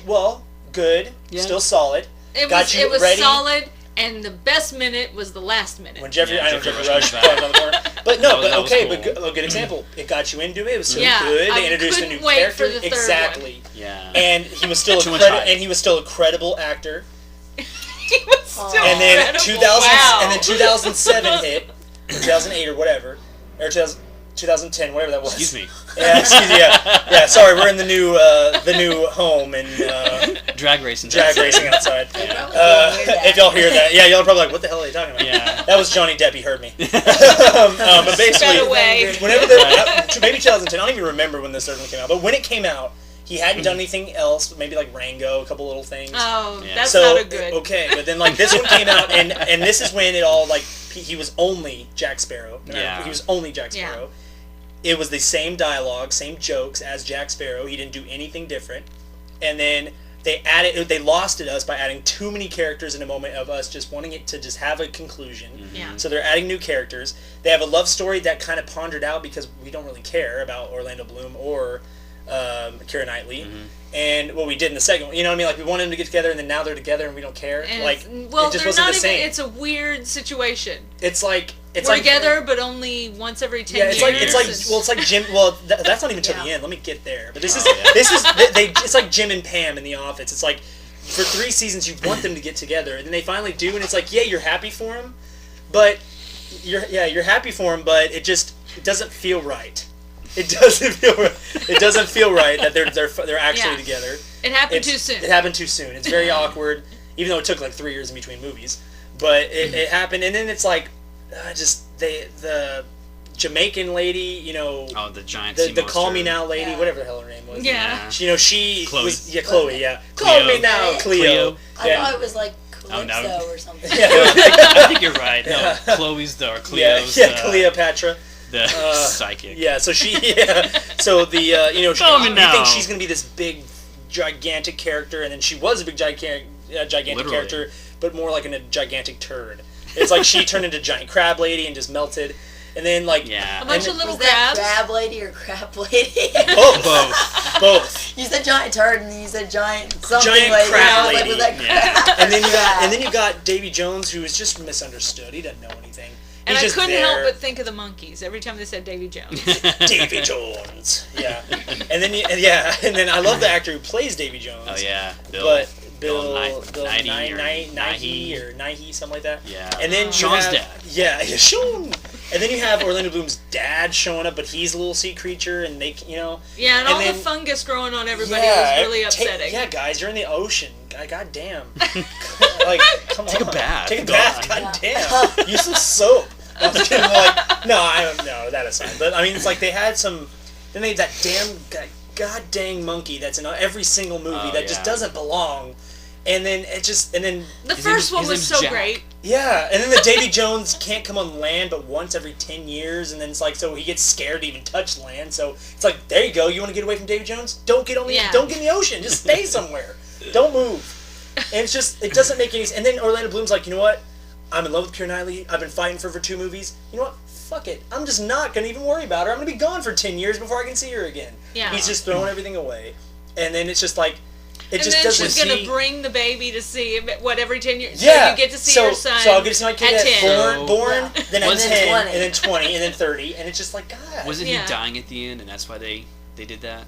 good, still solid. It got was you it was ready. solid, and the best minute was the last minute. When Jeffrey Jeffrey Rush Rush climbed on the corner. But no, That but was okay, cool. but a good example. It got you into it. It was so Yeah, good. I They introduced a new couldn't wait character. for the third Exactly. Yeah. And he was still Too much hype. and he was still a credible actor. He was still And then incredible. 2000 Wow. and then 2007 hit, 2008 or whatever, or 2010, whatever that was. Excuse me. Yeah, excuse me. Yeah. Sorry, we're in the new home and Drag racing. drag racing outside. If If y'all hear that, yeah, y'all are probably like, "What the hell are they talking about?" Yeah. That was Johnny Depp. He heard me. But basically, Sped away. whenever maybe 2010, I don't even remember when this third one came out. But when it came out, he hadn't done anything else. Maybe like Rango, a couple little things. Oh, Yeah. that's So not a good. okay, but then like this one came out, and this is when it all like he was only Jack Sparrow. Yeah. He was only Jack Sparrow. It was the same dialogue, same jokes as Jack Sparrow. He didn't do anything different. And then they lost us by adding too many characters in a moment of us just wanting it to just have a conclusion. Yeah. So they're adding new characters. They have a love story that kind of pondered out because we don't really care about Orlando Bloom or Keira Knightley. And what we did in the second one, you know what I mean? Like we wanted them to get together, and then now they're together, and we don't care. And like well, it just they're wasn't not the even. same. It's a weird situation. It's like We're together, but only once every 10 years. it's like Jim. Well, that's not even till the end. Let me get there. But this is it's like Jim and Pam in The Office. It's like for 3 seasons you want them to get together, and then they finally do, and it's like you're happy for them, but you're happy for them, but it doesn't feel right. It doesn't feel right that they're actually together. It happened too soon. It happened too soon. It's very awkward, even though it took like 3 years in between movies. But it happened, and then it's like, the Jamaican lady, you know. Oh, the giant. The Call Me Now lady, whatever the hell her name was. Yeah. She Chloe. was Chloe. Yeah. Cleo. Call Me Now, Cleo. I thought it was like Oh, no. Calypso or something. I think you're right. No, Chloe's or Cleo's. Cleopatra. The psychic. Yeah, so so the you think she's gonna be this big, gigantic character, and then she was a big gigantic Literally. character, but more like a gigantic turd. It's like she turned into giant crab lady and just melted, and then like A bunch of little Was that crabs. crab lady or crab lady? both. You said giant turd and you said giant something Giant lady. crab I was like, lady. was that Yeah. crab? And then you got Davy Jones, who is just misunderstood. He doesn't know anything. And He's I just couldn't there. help but think of the monkeys every time they said Davy Jones. Davy Jones. Yeah. And then I love the actor who plays Davy Jones. Oh yeah, Bill Nighy Nighy or Nighy, something like that. Yeah. And then Sean's you dad. have, yeah, Sean. And then you have Orlando Bloom's dad showing up, but he's a little sea creature, and they, Yeah, and all then- the fungus growing on everybody was really upsetting. Yeah, guys, you're in the ocean. God damn. Like, come on. Take a bath. Take a bath. God damn. Use some soap. I'm just kidding. No, that aside. But I mean, it's like they had some. Then they had that god dang monkey that's in every single movie that just doesn't belong. And then The first one was so great. yeah, and then the Davy Jones can't come on land but once every 10 years, and then it's like, so he gets scared to even touch land, so it's like, there you go, you want to get away from Davy Jones? Don't get in the ocean, just stay somewhere. Don't move. And it's just, it doesn't make any sense. And then Orlando Bloom's like, you know what? I'm in love with Keira Knightley. I've been fighting for 2 movies. You know what? Fuck it. I'm just not going to even worry about her. I'm going to be gone for 10 years before I can see her again. Yeah. He's just throwing everything away. And then it's just like, it and just then doesn't she's going to bring the baby to see him, every 10 years? Yeah. So you get to see your son So I'll get to see my kid at 10. born, then at 10, 20. and then 20, and then 30. And it's just like, God. Wasn't he dying at the end, and that's why they did that?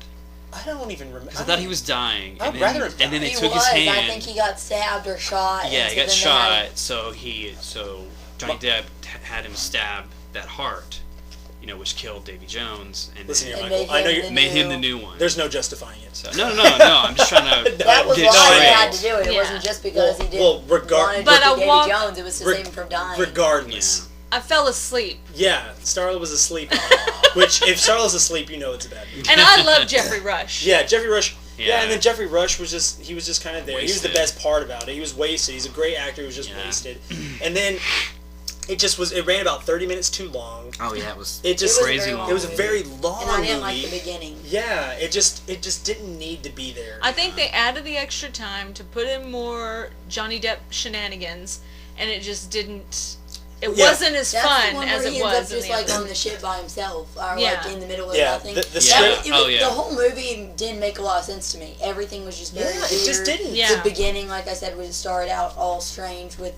I don't even remember. I thought he was dying. I'd rather him die. And then they He took was. his hand. I think he got stabbed or shot. Yeah, and he so got then shot. So Johnny Depp had him stab that heart, which killed Davy Jones. And Listen here, And Michael. I know you made him the new one. There's no justifying it. So, no. I'm just trying to. That was get why straight. he had to do it. It Yeah. wasn't just because he didn't Well, want to But do a Davy walk- Jones. It was to save him from dying. Regardless. I fell asleep. Yeah, Starla was asleep. Which, if Starla's asleep, you know it's a bad movie. And I love Jeffrey Rush. Yeah, Jeffrey Rush. Yeah. Yeah. And then Jeffrey Rush was just kind of there. He was the Wasted. best part about it. He was wasted. He's a great actor. He was just Yeah. wasted. And then it ran about 30 minutes too long. Oh yeah, it was. It just It was crazy very long. It was a very long And I didn't movie. like the beginning. Yeah, it just didn't need to be there. I think they added the extra time to put in more Johnny Depp shenanigans, and it just didn't. It Yeah. wasn't as That's fun the one as where it he ends up was in just the like other. on the ship by himself, or Yeah. like in the middle of Yeah, nothing. the That- script- it was- Oh, yeah. The whole movie didn't make a lot of sense to me. Everything was just very Yeah, weird. it just didn't. Yeah. The beginning, like I said, was started out all strange with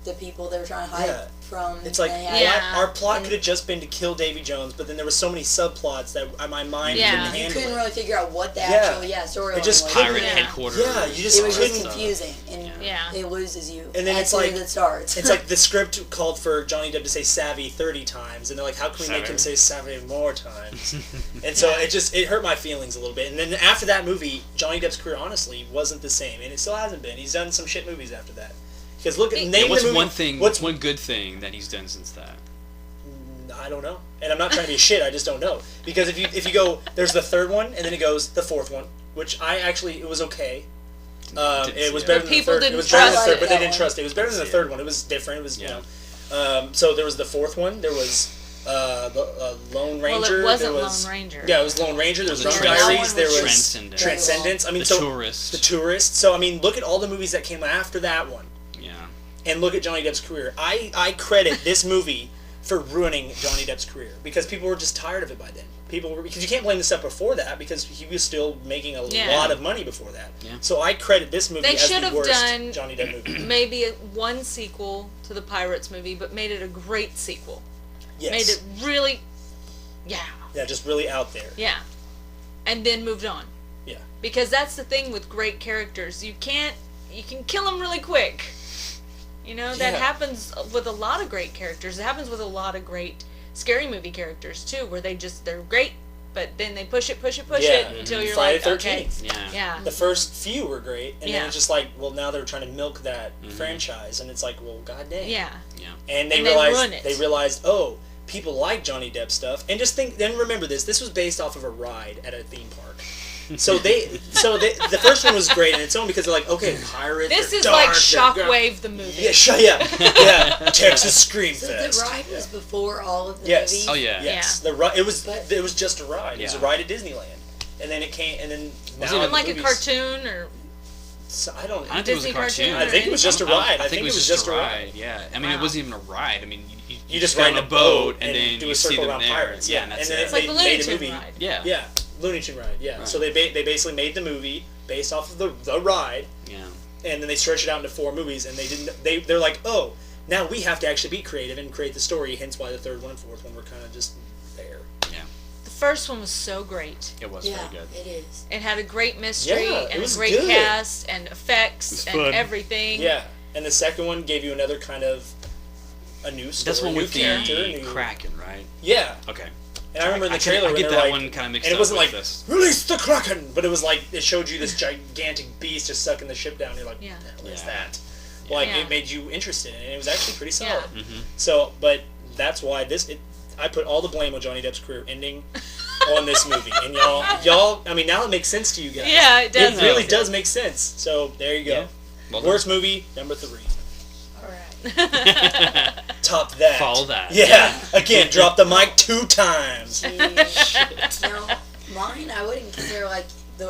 the people they were trying to hide Yeah. from. It's like They had- Yeah. our plot And- could have just been to kill Davy Jones, but then there were so many subplots that my mind Yeah. couldn't You handle couldn't it. really figure out what the Yeah. actual storyline It just was. couldn't- Pirate Yeah. headquarters. Yeah, you just It was just couldn't- confusing, and Yeah. it loses you. And then as it's soon like- as it starts. It's like the script called for Johnny Depp to say savvy 30 times, and they're like, how can we make him say savvy more times? And so it hurt my feelings a little bit. And then after that movie, Johnny Depp's career honestly wasn't the same, and it still hasn't been. He's done some shit movies after that. Because look at name What's the movie. one thing? What's one good thing that he's done since that? I don't know, and I'm not trying to be a shit. I just don't know, because if you go, there's the third one, and then it goes the fourth one, which it was okay. It was better than the People third. It didn't was better than the trust third, but they that didn't one. trust it. It was better than the third one. It was different. It was So there was the fourth one. There was the Lone Ranger. Well, it wasn't there was, Lone Ranger. Yeah, it was Lone Ranger. There was The Rum Transcendence. Diaries. There was Transcendence. Transcendence. I mean, The so Tourist. The Tourist. So I mean, look at all the movies that came after that one, Yeah. and look at Johnny Depp's career. I credit this movie for ruining Johnny Depp's career because people were just tired of it by then. Because you can't blame the stuff before that because he was still making a lot of money before that. Yeah. So I credit this movie They as should the have worst done Johnny Depp movie. maybe one sequel to the Pirates movie, but made it a great sequel. Yes. Made it really, yeah, just really out there. yeah, and then moved on. Yeah. Because that's the thing with great characters. You can kill them really quick. That Yeah. happens with a lot of great characters. It happens with a lot of great scary movie characters too, where they're great, but then they push it until you're Friday like, the okay, 13th. yeah, The first few were great, and Yeah. then it's just like, well, now they're trying to milk that franchise, and it's like, well, god dang. yeah. And they And they ruin it. realized, oh, people like Johnny Depp stuff, and then remember this was based off of a ride at a theme park. So the first one was great in its own because they're like, okay, pirates. This they're is dark, like they're Shockwave the movie. Yeah, Texas Scream So Fest. the ride was before all of the Yes. movies? Oh yeah. Yes, Yeah. it was just a ride. It was a Yeah. ride at Disneyland, and then it came, and then Was now it in Like a movies- cartoon or So, I don't. I think it was a Disney cartoon. cartoon I think it was just a ride. I think it was just a ride. Yeah. I mean, it Wow. wasn't even a ride. I mean, You just get ride on in a a boat and then do you a see circle them around there. pirates. Yeah, And and that's then it. it's like the they made Looney a Tune movie. ride. Yeah. Yeah, Looney Tune ride. Yeah. Right. So they basically made the movie based off of the ride, Yeah. and then they stretched it out into 4 movies, and they're like, oh, now we have to actually be creative and create the story. Hence why the third one and fourth one were kind of just there. Yeah. the first one was so great. It was Yeah, very good. it is. It had a great mystery Yeah, it and a was great good. cast and effects was and fun. everything. Yeah, and the second one gave you another kind of a new story, That's one new with character, the new Kraken, right? Yeah. Okay. And I remember in the I trailer when get they're that like, one kind of mixed and it up wasn't with like this. release the Kraken, but it was like it showed you this gigantic beast just sucking the ship down. You're like, Yeah. what the hell is Yeah. that? Like Yeah. it made you interested in it. And it was actually pretty solid. Yeah. Mm-hmm. So, but that's why I put all the blame on Johnny Depp's career ending on this movie. And y'all, I mean, now it makes sense to you guys. Yeah, it does. It really make does make sense. So there you go. Yeah. Well done. Worst movie number 3. All right. Top that. Follow that. Yeah. Again, drop the mic 2 times. No, mine I wouldn't consider like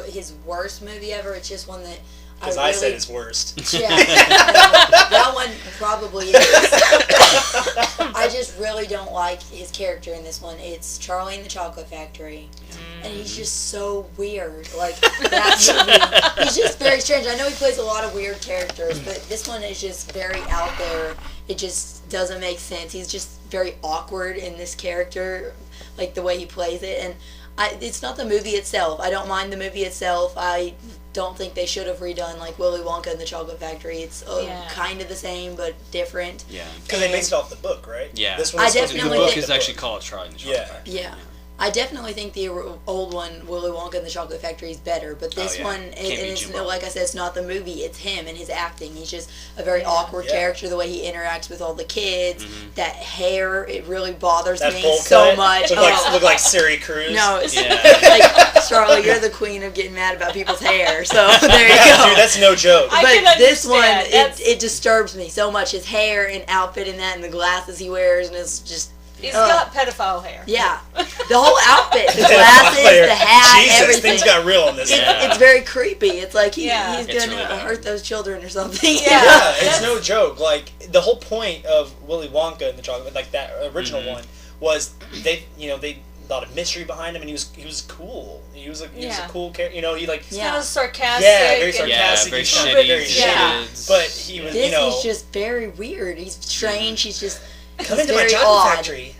his worst movie ever. It's just one that Because I said it's worst. Yeah, that one probably is. I just really don't like his character in this one. It's Charlie and the Chocolate Factory. And he's just so weird. Like, that movie, he's just very strange. I know he plays a lot of weird characters, but this one is just very out there. It just doesn't make sense. He's just very awkward in this character, like the way he plays it. And it's not the movie itself. I don't mind the movie itself. I don't think they should have redone like Willy Wonka and the Chocolate Factory. It's kind of the same but different. Yeah, because they based it off the book, right? Yeah, this one the book is actually called Charlie and the Chocolate Factory. Yeah. I definitely think the old one, Willy Wonka and the Chocolate Factory, is better. But this one, and it's, like I said, it's not the movie. It's him and his acting. He's just a very awkward character. The way he interacts with all the kids, that hair, it really bothers me so much. Look like Siri Cruz. No, it's like, Charlie, you're the queen of getting mad about people's hair. So there you go. Dude, that's no joke. But this one, it disturbs me so much. His hair and outfit and that, and the glasses he wears, and it's just. He's got pedophile hair. Yeah. The whole outfit, the glasses, the hat, Jesus, everything. Things got real in this. It's very creepy. It's like he's going to really hurt those children or something. Yeah, it's no joke. Like, the whole point of Willy Wonka and the Chocolate, like that original one, was they a lot of mystery behind him, and he was cool. He was a cool character. You know, he like kind of sarcastic. Yeah, very sarcastic. Very shitty. But he was, he's just very weird. He's strange. He's just come into my chocolate factory.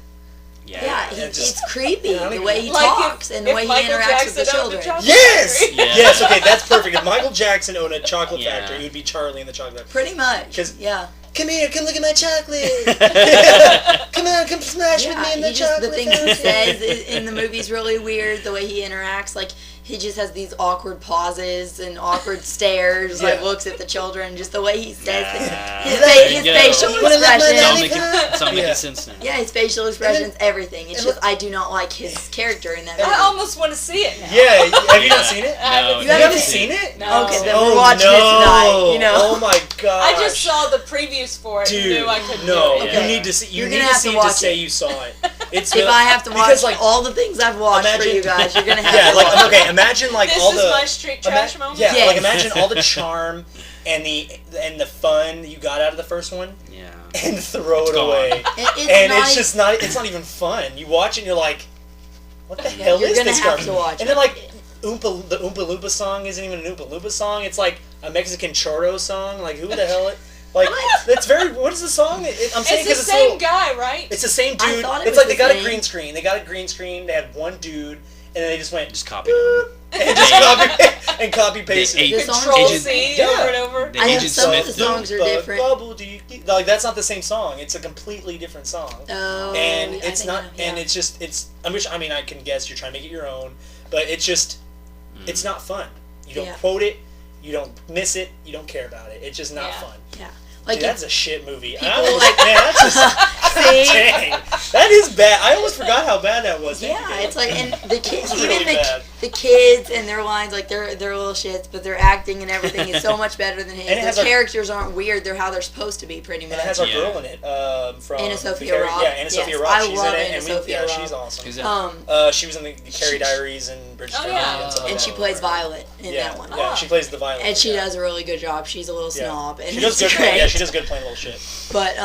Yeah, it's creepy the way he talks and the way he interacts with the children. Yes! Yes, okay, that's perfect. If Michael Jackson owned a chocolate factory, he would be Charlie in the chocolate factory. Pretty much, Come here, come look at my chocolate. Come on, come smash with me in the chocolate. The things he says in the movie's really weird. The way he interacts, like he just has these awkward pauses and awkward stares, like looks at the children. Just the way he says his facial expressions. It's not making sense now. Yeah, his facial expressions, everything. It's just I do not like his character in that movie. I almost want to see it now. Yeah, have you not seen it? No, you haven't seen it? No. Okay, then we're watching it tonight. You know. Oh my god! I just saw the previews for it. Dude, and knew I couldn't no, do it. you need to see. You need to see to say you saw it. If I have to watch all the things I've watched for you guys, you're gonna have to watch. Okay, imagine like this all the. This is my street trash moment. Yeah, like imagine all the charm and the fun you got out of the first one. Yeah. And throw it away. It's not even fun. You watch it and you're like, what the hell is this garbage? And then like the Oompa Loompa song isn't even an Oompa Loompa song. It's like a Mexican chorro song. Like who the hell? Like it's very. What is the song? I'm saying it's the same guy, right? It's the same dude. It's like they got a green screen. They got a green screen. They had one dude, and then they just went copied him. And copy pasted. Control-C over and over. I know some of the songs are different. Like that's not the same song. It's a completely different song. Oh, and it's not. And it's just. It's. I mean, I can guess you're trying to make it your own, but it's just. It's not fun. You don't quote it. You don't miss it. You don't care about it. It's just not fun. Yeah. Like, dude, that's a shit movie. I was like, man, that's just dang. That is bad. I almost forgot how bad that was. Yeah, it's like, and the kids, really even the kids and their lines, like they're little shits, but their acting and everything is so much better than his. The characters aren't weird; they're how they're supposed to be, pretty much. And it has our girl in it, from Anna Sophia Robb. Yeah, Anna Sophia Robb. I love Anna Sophia Robb. She's awesome. Who's that? She was in the Carrie Diaries and Bridget Jones. And she plays Violet in that one. Yeah, she plays the Violet. And she does a really good job. She's a little snob, and she does good. Great. Yeah, she does good playing little shit. But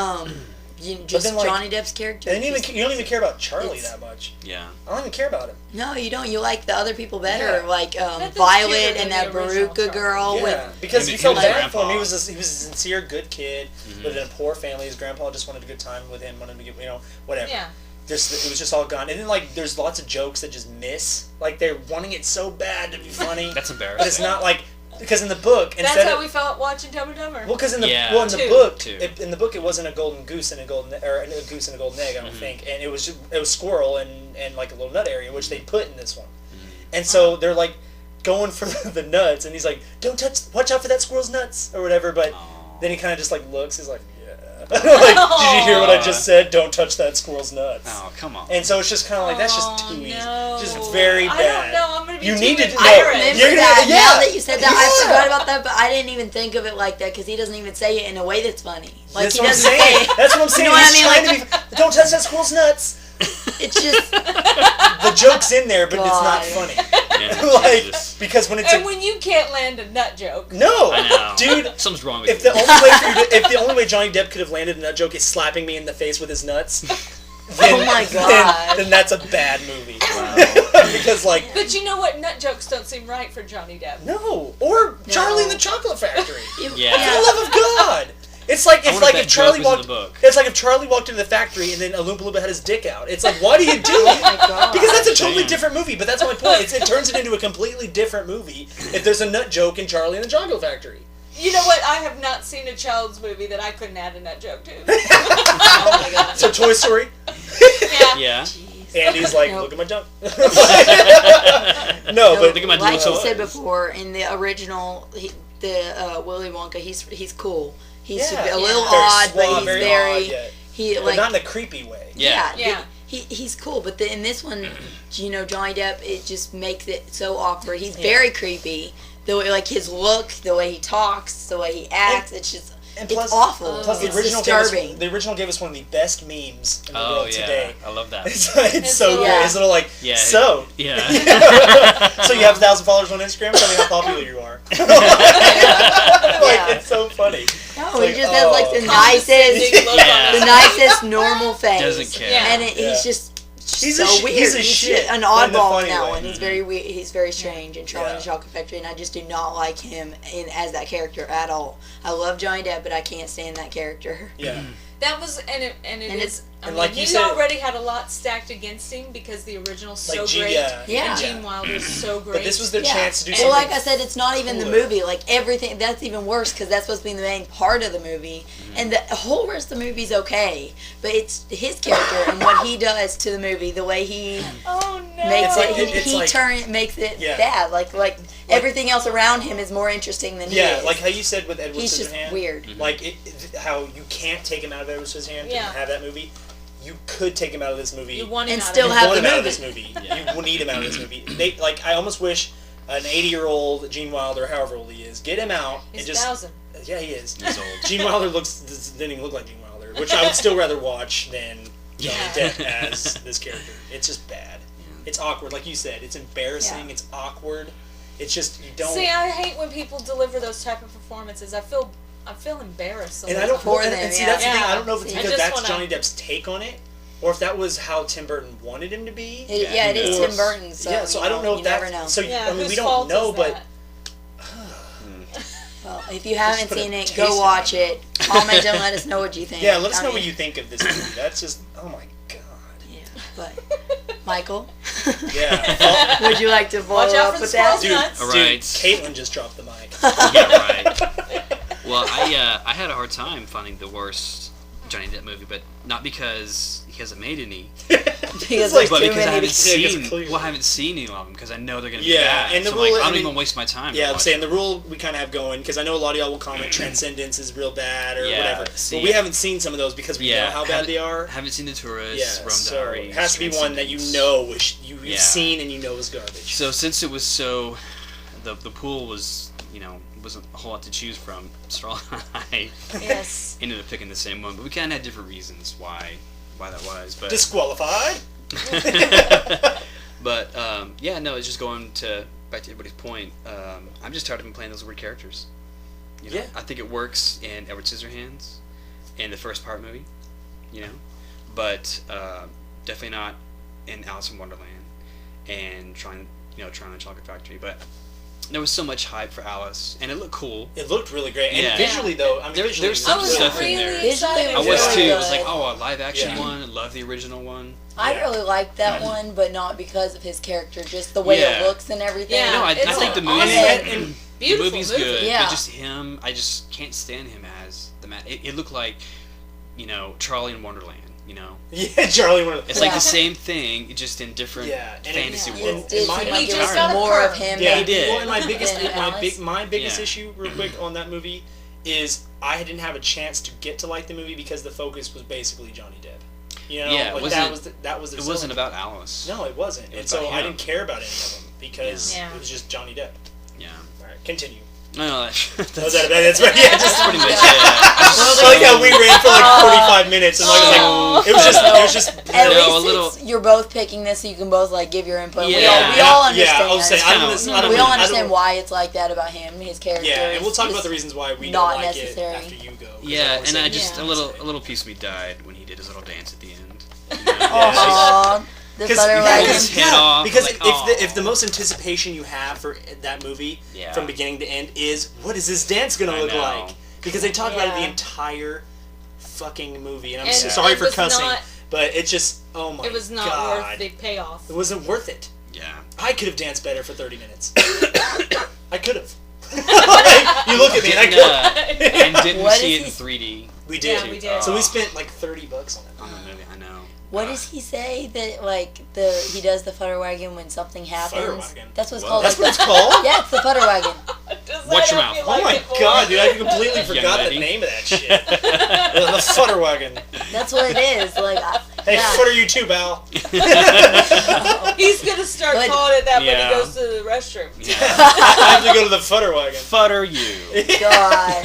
Johnny Depp's character. You don't even care about Charlie that much. Yeah. I don't even care about him. No, you don't. You like the other people better, like Violet and that Baruka girl. Because you felt bad for him. He was a sincere, good kid, lived in a poor family. His grandpa just wanted a good time with him, wanted to get whatever. Yeah. It was just all gone. And then like there's lots of jokes that just miss. Like they're wanting it so bad to be funny. That's embarrassing. But it's not like. Because in the book, that's how we felt watching Dumb and Dumber. Well, because in the book, it wasn't a golden goose and a golden or a goose and a golden egg. I don't think, and it was squirrel and like a little nut area, which they put in this one. And so they're like going for the nuts, and he's like, watch out for that squirrel's nuts or whatever. But then he kind of just like looks, he's like, like, did you hear what I just said? Don't touch that squirrel's nuts. Oh, come on. And so it's just kind of like, that's just too easy. Just very bad. I don't know. I'm going to be you need to know. I remember that. Now that you said that, I forgot about that, but I didn't even think of it like that because he doesn't even say it in a way that's funny. Like, that's what I'm saying. That's what I'm saying. You know what I mean? Don't touch that squirrel's nuts. It's just the joke's in there, but it's not funny. Yeah, because when it's when you can't land a nut joke. No, I know. Dude. Something's wrong with if you. If the only way Johnny Depp could have landed a nut joke is slapping me in the face with his nuts, then, oh my god, then that's a bad movie. Wow. Because But you know what? Nut jokes don't seem right for Johnny Depp. No, or Charlie and the Chocolate Factory. Yeah. For the love of God. It's like if Charlie walked. It's like if Charlie walked into the factory and then a Loompa Loompa had his dick out. It's like, why do you do it? my God. Because that's a totally different movie. But that's my point. It turns it into a completely different movie if there's a nut joke in Charlie and the Chocolate Factory. You know what? I have not seen a child's movie that I couldn't add a nut joke to. oh my god. So Toy Story. Yeah. Andy's like, Nope. look at my junk. But look at my like little you said toys. before, in the original, Willy Wonka, he's cool. He's Yeah. a little Very odd, suave, but he's very odd, yeah. he But like not in a creepy way. Yeah. He's cool, but in this one, Johnny Depp, it just makes it so awkward. He's very creepy. The way, like his look, the way he talks, the way he acts, it's just it's awful. Plus, it's the original gave us one of the best memes in the world today. I love that. It's so good. His little Yeah. so you have 1,000 followers on Instagram. Tell me how popular you are. It's so funny. No, he just has like the nicest normal face. Doesn't care. Yeah. And he's just He's so a weird. he's a He's shit, an but in a oddball funny in that way. one. He's very weird. He's very strange in Charlie and the Yeah. Chocolate Factory, and I just do not like him as that character at all. I love Johnny Depp, but I can't stand that character. Yeah. That was and it is. I mean, like you he said- already had a lot stacked against him because the original's so Like great. Yeah. And Gene Wilder's so great. But this was their chance to do Well, something. like I said, it's not even the cooler. movie. Like everything, that's even worse because that's supposed to be the main part of the movie, and the whole rest of the movie's okay. But it's his character and what he does to the movie, the way he Oh no! makes It's it. like- He makes it Yeah. bad. Like everything else around him is more interesting than he is. like how you said with Edward He's just Scissorhands. weird. Like how you can't take him out of Edward Scissorhands Yeah. and have that movie. You could take him out of this movie. You want him And out still of You it. have want the him out of movie. this movie. Yeah. You need him out of this movie. I almost wish an 80-year-old Gene Wilder, however old he is, get him out He's and just. 1,000. Yeah, he is. He's old. Gene Wilder didn't even look like Gene Wilder, which I would still rather watch than Johnny Depp as this character. It's just bad. It's awkward, like you said. It's embarrassing. Yeah. It's awkward. It's just you don't. See, I hate when people deliver those type of performances. I feel embarrassed. And I don't. For And, them, and see, that's the yeah. thing. I don't know if it's I because just that's wanna- Johnny Depp's take on it, or if that was how Tim Burton wanted him to be. It is Or- Tim Burton. So yeah, so I don't know if you that. never know. So Yeah, I mean, whose we don't fault know, is but. that? Well, if you haven't put a seen it, taste go in watch my it. Comment and let us know what you think. Yeah, let us I know what mean, you think of this movie. That's just, oh my god. Yeah, but Michael, Yeah. Oh, would you like to follow Watch out up for with the that? squirrels dude, nuts. All dude, right. Caitlin just dropped the mic. Yeah, right. Well, I had a hard time finding the worst Johnny Depp movie, but not because he hasn't made any, Because like- there's but too because I many. haven't Yeah, seen. because clearly- Well, I haven't seen any of them because I know they're gonna be Yeah, bad. and the so rule- I'm like, I I don't mean- even waste my time. Yeah, I'm watching saying the rule we kind of have going, because I know a lot of y'all will comment Transcendence is real bad or Yeah, whatever. see- But we haven't seen some of those because we know how bad haven't- they are. Haven't seen The Tourist, Yeah, Rome so Diaries. it has to be one that you Transcendence. know you've Yeah. seen and you know is garbage. So since it was so, the pool was, wasn't a whole lot to choose from. Straw and I Yes. ended up picking the same one, but we kind of had different reasons why that was. But Disqualified. but it's just going back to everybody's point. I'm just tired of him playing those weird characters. Yeah. I think it works in Edward Scissorhands, in the first part movie, but definitely not in Alice in Wonderland and Charlie and the Chocolate Factory. But there was so much hype for Alice, and it looked cool. It looked really great. And Yeah. visually, though, I mean, There's visually, some I was stuff in really there. excited. Visually, I it was really too. It good. was like, a live action Yeah. one. I love the original one. I Yeah. really liked that one, but not because of his character, just the way it Yeah. looks and everything. Yeah. No, I It's think the movie. awesome. and The Beautiful movie's movie. good, Yeah. but just him, I just can't stand him as the man. It looked like, Charlie in Wonderland. yeah, Charlie. It's like Yeah. the same thing, just in different Yeah, and fantasy it- It world. did My- seem and like he it just was got a more perm. of him. Yeah, he did. Well, and my biggest Alice. issue, real quick, on that movie is I didn't have a chance to get to like the movie because the focus was basically Johnny Depp. Yeah, like that was the It wasn't selling about Alice. point. No, it wasn't, It was and so about I him. didn't care about any of them because Yeah. it was just Johnny Depp. Yeah. All right, continue. No, That's right. Yeah, just pretty much. I like how we ran for like 45 minutes, and like it was just. At least you're both picking this, so you can both like give your input. Yeah. We all understand. Yeah, I was saying, we all understand why it's like that about him, his character. Yeah, and we'll talk about the reasons why we don't like it after you go. Yeah, and I just a little piece of me died when he did his little dance at the end. Aww. Because if the most anticipation you have for that movie from beginning to end is what is this dance gonna look like? Because they talk about it the entire fucking movie, and I'm sorry for cussing, but it just it was not worth the payoff. It wasn't worth it. Yeah, I could have danced better for 30 minutes. I could have. You look at me, and I could. And didn't see it in 3D. We did. Yeah, we did. So we spent like $30 on it. On the movie, I know. What does he say that like he does the Futterwagon when something happens? Futterwagen? That's what it's called. That's what it's called? Yeah, it's the Futterwagon. Watch your mouth. Oh my god, dude! I completely forgot the name of that shit. The Futterwagen. That's what it is. Like, hey, futter you too, Val. He's gonna start calling it that when he goes to the restroom. Yeah. I have to go to the Futterwagen. Futter you. God.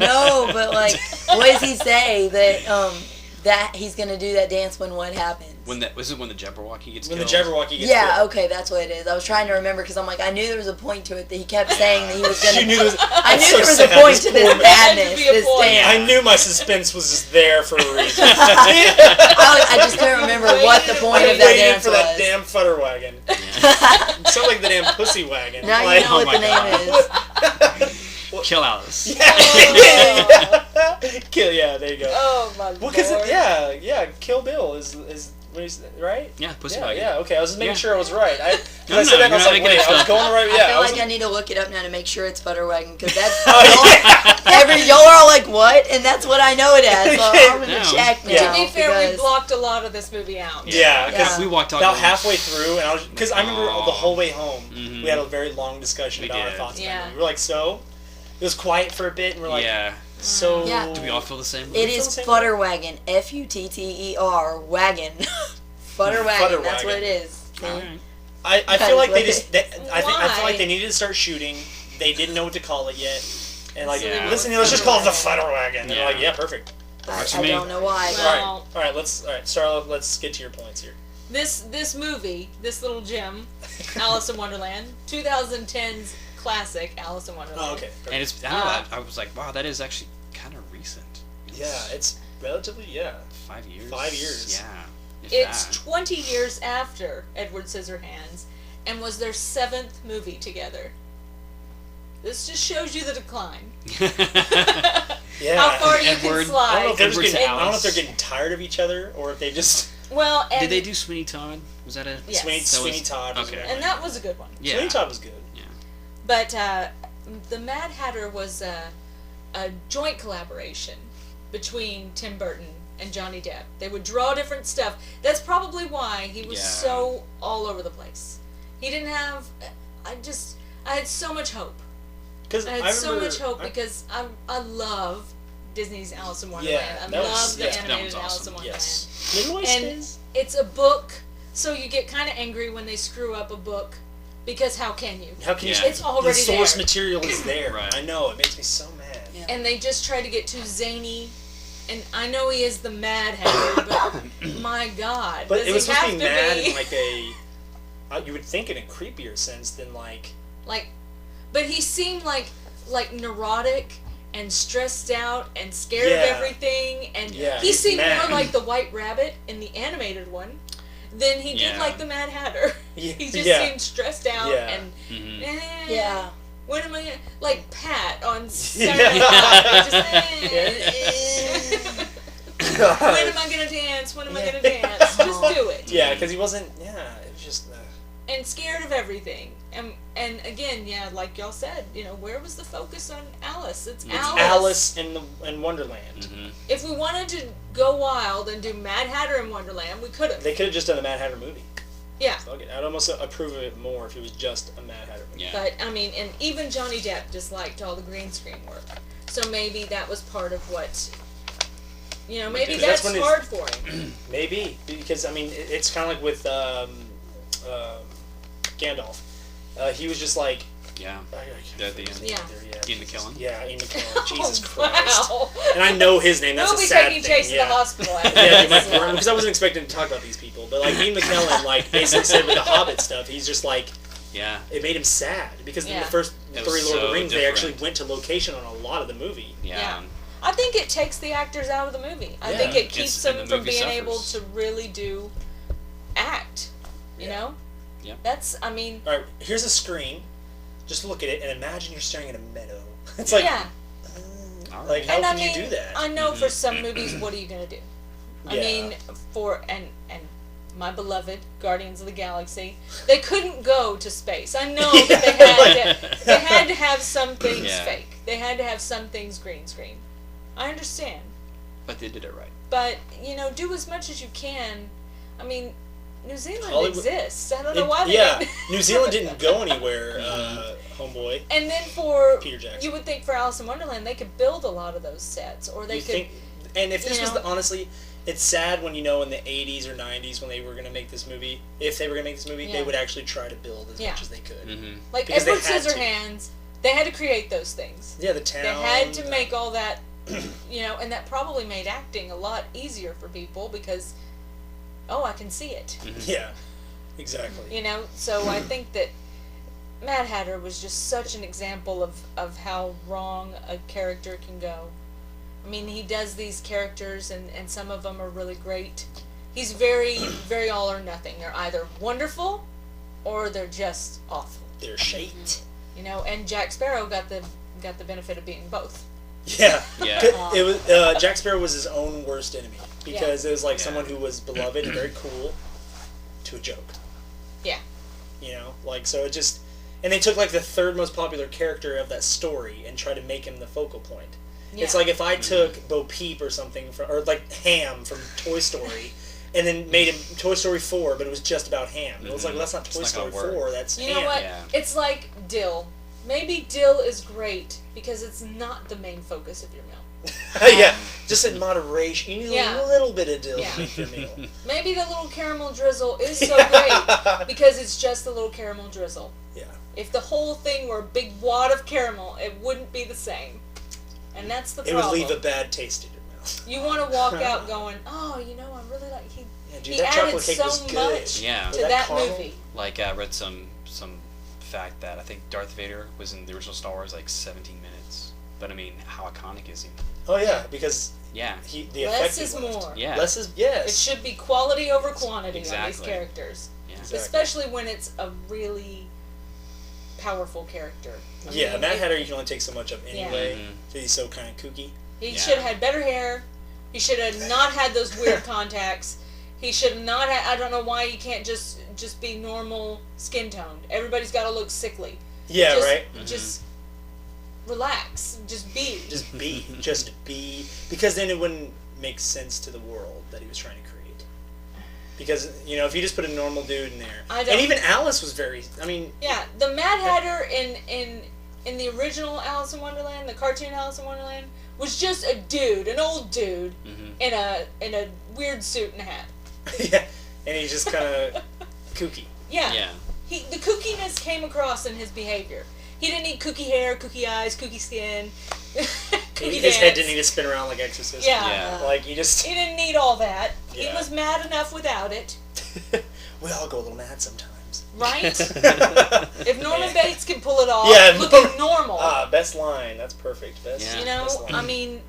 No, but like, what does he say that he's gonna do that dance when what happens? When the Jabberwocky gets killed? When the Jabberwocky gets killed. Okay, that's what it is. I was trying to remember because I'm like, I knew there was a point to it that he kept saying that he was gonna. I knew there was a point to this madness, this dance. I knew my suspense was just there for a reason. I just couldn't remember what the point of that dance was. For that damn Futterwagon. It sounds like the damn Pussy Wagon. Now you know what the name is. Kill Alice. Yeah, there you go. Oh my god. Well, because Kill Bill is what he's right. Yeah, Pussy Wagon. Yeah, okay. I was just making sure I was right. I said that, and I was like, wait, I was going right. I feel like I need to look it up now to make sure it's Futterwagon because that's y'all are all like what, and that's what I know it as. So I'm gonna check now. To be fair, we blocked a lot of this movie out. Yeah, because we walked about halfway through, and because I remember the whole way home, we had a very long discussion about our thoughts. Yeah, we were like, so it was quiet for a bit, and we're like, so do we all feel the same? It is Futterwagon, Futter wagon, Futterwagon. That's what it is. I feel like I feel like they needed to start shooting. They didn't know what to call it yet, and like, listen, let's just call it the Futterwagon. And they're like, yeah, perfect. I don't know why. All right, Starla, let's get to your points here. This movie, this little gem, Alice in Wonderland, 2010's classic Alice in Wonderland. Oh, okay. And it's I was like, wow, that is actually kind of recent. It's relatively 5 years. 5 years. Yeah. It's 20 years after Edward Scissorhands, and was their 7th movie together. This just shows you the decline. How far you can slide. I don't know if they're getting tired of each other, or if they just. Well, and did they do Sweeney Todd? Was that a Sweeney Todd? Okay, and that was a good one. Yeah. Sweeney Todd was good. Yeah. But the Mad Hatter was a joint collaboration between Tim Burton and Johnny Depp. They would draw different stuff. That's probably why he was so all over the place. He didn't have. I had so much hope. I had so much hope because I love Disney's Alice in Wonderland. I love the animated Alice in Wonderland. Yes. And it's a book, so you get kind of angry when they screw up a book. Because how can you? How can you? It's already the source there. material is there. Right. I know, it makes me so mad. Yeah. And they just try to get too zany. And I know he is the Mad Hatter, but my God, but does it was he supposed have to be mad in like a. You would think in a creepier sense than like. But he seemed like neurotic and stressed out and scared of everything, and he seemed more like the White Rabbit in the animated one than he did like the Mad Hatter. He just seemed stressed out and when am I gonna like Pat on Saturday night? When am I gonna dance? When am I gonna dance? Just do it. Yeah, because he wasn't. Yeah, it was just. And scared of everything. And again, like y'all said, where was the focus on Alice? It's Alice in Wonderland. Mm-hmm. If we wanted to go wild and do Mad Hatter in Wonderland, we could have. They could have just done a Mad Hatter movie. Yeah. So I'd almost approve of it more if it was just a Mad Hatter movie. Yeah. But, I mean, and even Johnny Depp disliked all the green screen work. So maybe that was part of what... maybe that's hard for him. Maybe. Because, I mean, it's kind of like with... Gandalf. He was just like, Yeah. At the end. Yeah. Ian McKellen. Yeah, Ian McKellen. Jesus Christ. Wow. And I know his name. That's We'll a be sad taking thing. Chase to the hospital after Yeah, this. because I wasn't expecting to talk about these people, but like Ian McKellen, like basically said with the Hobbit stuff, he's just like, yeah, it made him sad because in Yeah. the first It three was Lord of so the Rings, they actually different. went to location on a lot of the movie. Yeah. I think it takes the actors out of the movie. I think it keeps them the from movie being suffers. able to really act. You know? Yeah. That's, I mean... All right, here's a screen. Just look at it and imagine you're staring at a meadow. It's like, yeah. like how And can I mean, you do that? I know for some movies, what are you going to do? I Yeah. mean, and my beloved Guardians of the Galaxy, they couldn't go to space. I know that they had to have some things fake. They had to have some things green screen. I understand. But they did it right. But, you know, do as much as you can. I mean, New Zealand Hollywood- exists. I don't know why they Yeah, didn't. New Zealand didn't go anywhere, homeboy. And then for Peter Jackson. you would think for Alice in Wonderland they could build a lot of those sets, or they You could. think, and if this you was know. honestly, it's sad when you know in the 80s or 90s when they were going to make this movie, if they were going to make this movie, Yeah. they would actually try to build as Yeah. much as they could. Mm-hmm. Like Because they Edward had to. Scissorhands, they had to create those things. Yeah, the town. They had to make all that, you know, and that probably made acting a lot easier for people because, oh, I can see it. Yeah, exactly. You know, so I think that Mad Hatter was just such an example of how wrong a character can go. I mean, he does these characters, and some of them are really great. He's very, very all or nothing. They're either wonderful, or they're just awful. They're shite. You know, and Jack Sparrow got the benefit of being both. Yeah. Yeah. It was Jack Sparrow was his own worst enemy because it was like someone who was beloved and very cool to a joke. Yeah. You know, like so it just, and they took like the third most popular character of that story and tried to make him the focal point. Yeah. It's like if I took Bo Peep or something, or like Ham from Toy Story, and then made him Toy Story 4, but it was just about Ham. It was like, well, that's not Toy Story 4, that's You Ham. know what? Yeah. It's like dill. Maybe dill is great because it's not the main focus of your meal. Yeah, just in moderation. You need a little bit of dill to make your meal. Maybe the little caramel drizzle is so great because it's just the little caramel drizzle. Yeah. If the whole thing were a big wad of caramel, it wouldn't be the same. And that's the It problem. would leave a bad taste in your mouth. You want to walk out going, oh, you know, I really like Yeah, dude, he that added chocolate cake so was good. much Yeah. to With that caramel. movie. Like I read some fact that I think Darth Vader was in the original Star Wars like 17 minutes. But I mean, how iconic is he? Oh yeah, because Yeah. the Less effect is he left. more. Yeah. Less is yes. It should be quality over quantity on these Exactly. characters. Yeah. Exactly. Especially when it's a really powerful character. I Yeah, mean, Mad Hatter you can only take so much of anyway. Mhm. Because he's so kind of kooky. He Yeah. should have had better hair. He should have not had those weird contacts. He should have not had, I don't know why he can't just be normal skin toned. Everybody's got to look sickly. Yeah, Just- right? Just relax. Just be. Just be. Just be. Because then it wouldn't make sense to the world that he was trying to create. Because, you know, if you just put a normal dude in there. I don't- And even Alice was very, I mean. Yeah, the Mad Hatter in the original Alice in Wonderland, the cartoon Alice in Wonderland, was just a dude, an old dude, in a weird suit and hat. Yeah. And he's just kind of kooky. Yeah. Yeah. The kookiness came across in his behavior. He didn't need kooky hair, kooky eyes, kooky skin, kooky His head dance. didn't need to spin around like Exorcist. Yeah. Yeah. Like, he just. He didn't need all that. He Yeah. was mad enough without it, We all go a little mad sometimes. right? If Norman Bates can pull it off, Yeah, looking normal, best line. That's perfect. Best, Yeah. you know, best line. I mean,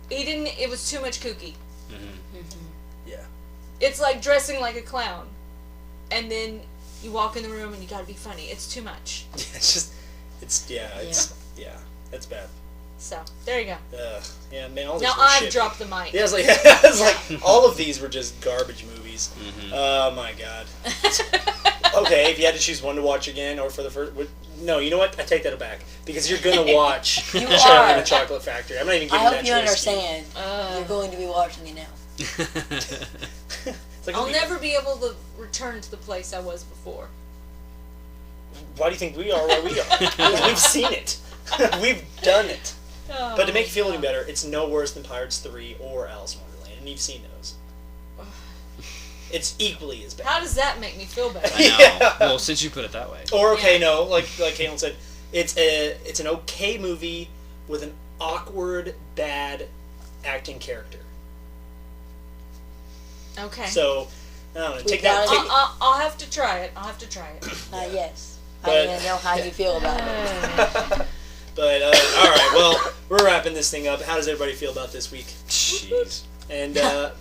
he didn't. It was too much kooky. Yeah. It's like dressing like a clown, and then you walk in the room and you gotta be funny. It's too much. It's just. It's bad. So there you go. Yeah, man, all these Now were I've shit. dropped the mic. Yeah, it's like all of these were just garbage movies. Oh my god. Okay, if you had to choose one to watch again, or for the first, no, you know what? I take that back because you're gonna watch You Charlie are. and the Chocolate Factory. I'm not even I giving hope that you choice to understand. You're going to be watching it now. It's like, I'll never be able to return to the place I was before. Why do you think we are where we are? We've seen it. We've done it. Oh, But to make you feel any better, it's no worse than Pirates 3 or Alice in Wonderland, and you've seen those. it's equally as bad. How does that make me feel better? I know. Yeah. Well, since you put it that way. Or like Caitlin said, it's an okay movie with an awkward, bad acting character. Okay. So, I don't know. I'll have to try it. Yes. But- I don't even know how you feel about it. But, all right, well, we're wrapping this thing up. How does everybody feel about this week? Jeez. And, Yeah,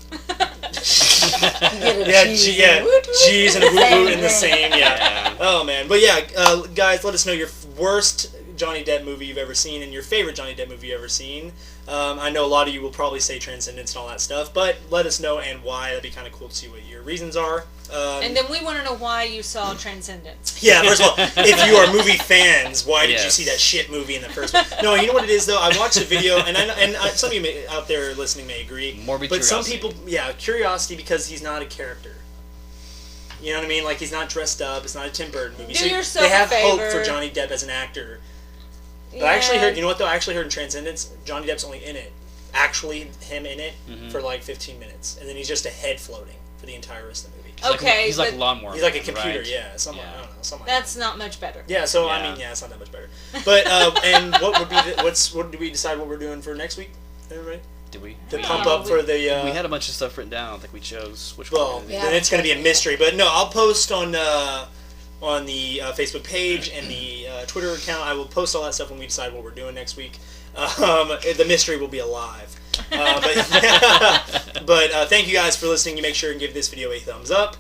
cheese and a woot woot in the Same same, yeah. Oh, man. But, yeah, guys, let us know your worst Johnny Depp movie you've ever seen and your favorite Johnny Depp movie you've ever seen. I know a lot of you will probably say Transcendence and all that stuff, but let us know and why. That'd be kind of cool to see what your reasons are. And then we want to know why you saw Transcendence. Yeah, first of all, if you are movie fans, why did you Yes. see that shit movie in the first place? No, you know what it is, though? I watched a video, and some of you out there listening may agree. Morbid but curiosity. some people, curiosity because he's not a character. You know what I mean? Like, he's not dressed up. It's not a Tim Burton movie. Do So yourself they have a hope favor. for Johnny Depp as an actor. But Yeah. I actually heard, you know what, though? I actually heard in Transcendence, Johnny Depp's only in it. Actually, him in it for like 15 minutes. And then he's just a head floating for the entire rest of the movie. Okay, He's like a but lawnmower. He's like a computer, right? yeah. Something, Yeah. I don't know, something that's like that. not much better. Yeah, so I Yeah. mean, it's not that much better. But and what would be what do we decide what we're doing for next week? Everybody, Did we? to Yeah, pump up for the. We had a bunch of stuff written down. I think we chose which Well, one. Yeah. then it's going to be a mystery. But no, I'll post on the Facebook page and the Twitter account. I will post all that stuff when we decide what we're doing next week. The mystery will be alive. But thank you guys for listening. You make sure and give this video a thumbs up.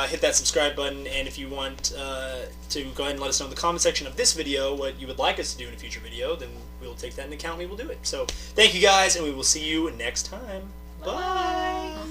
Hit that subscribe button, and if you want to go ahead and let us know in the comment section of this video what you would like us to do in a future video, then we'll take that into account and we will do it. So thank you guys, and we will see you next time. Bye.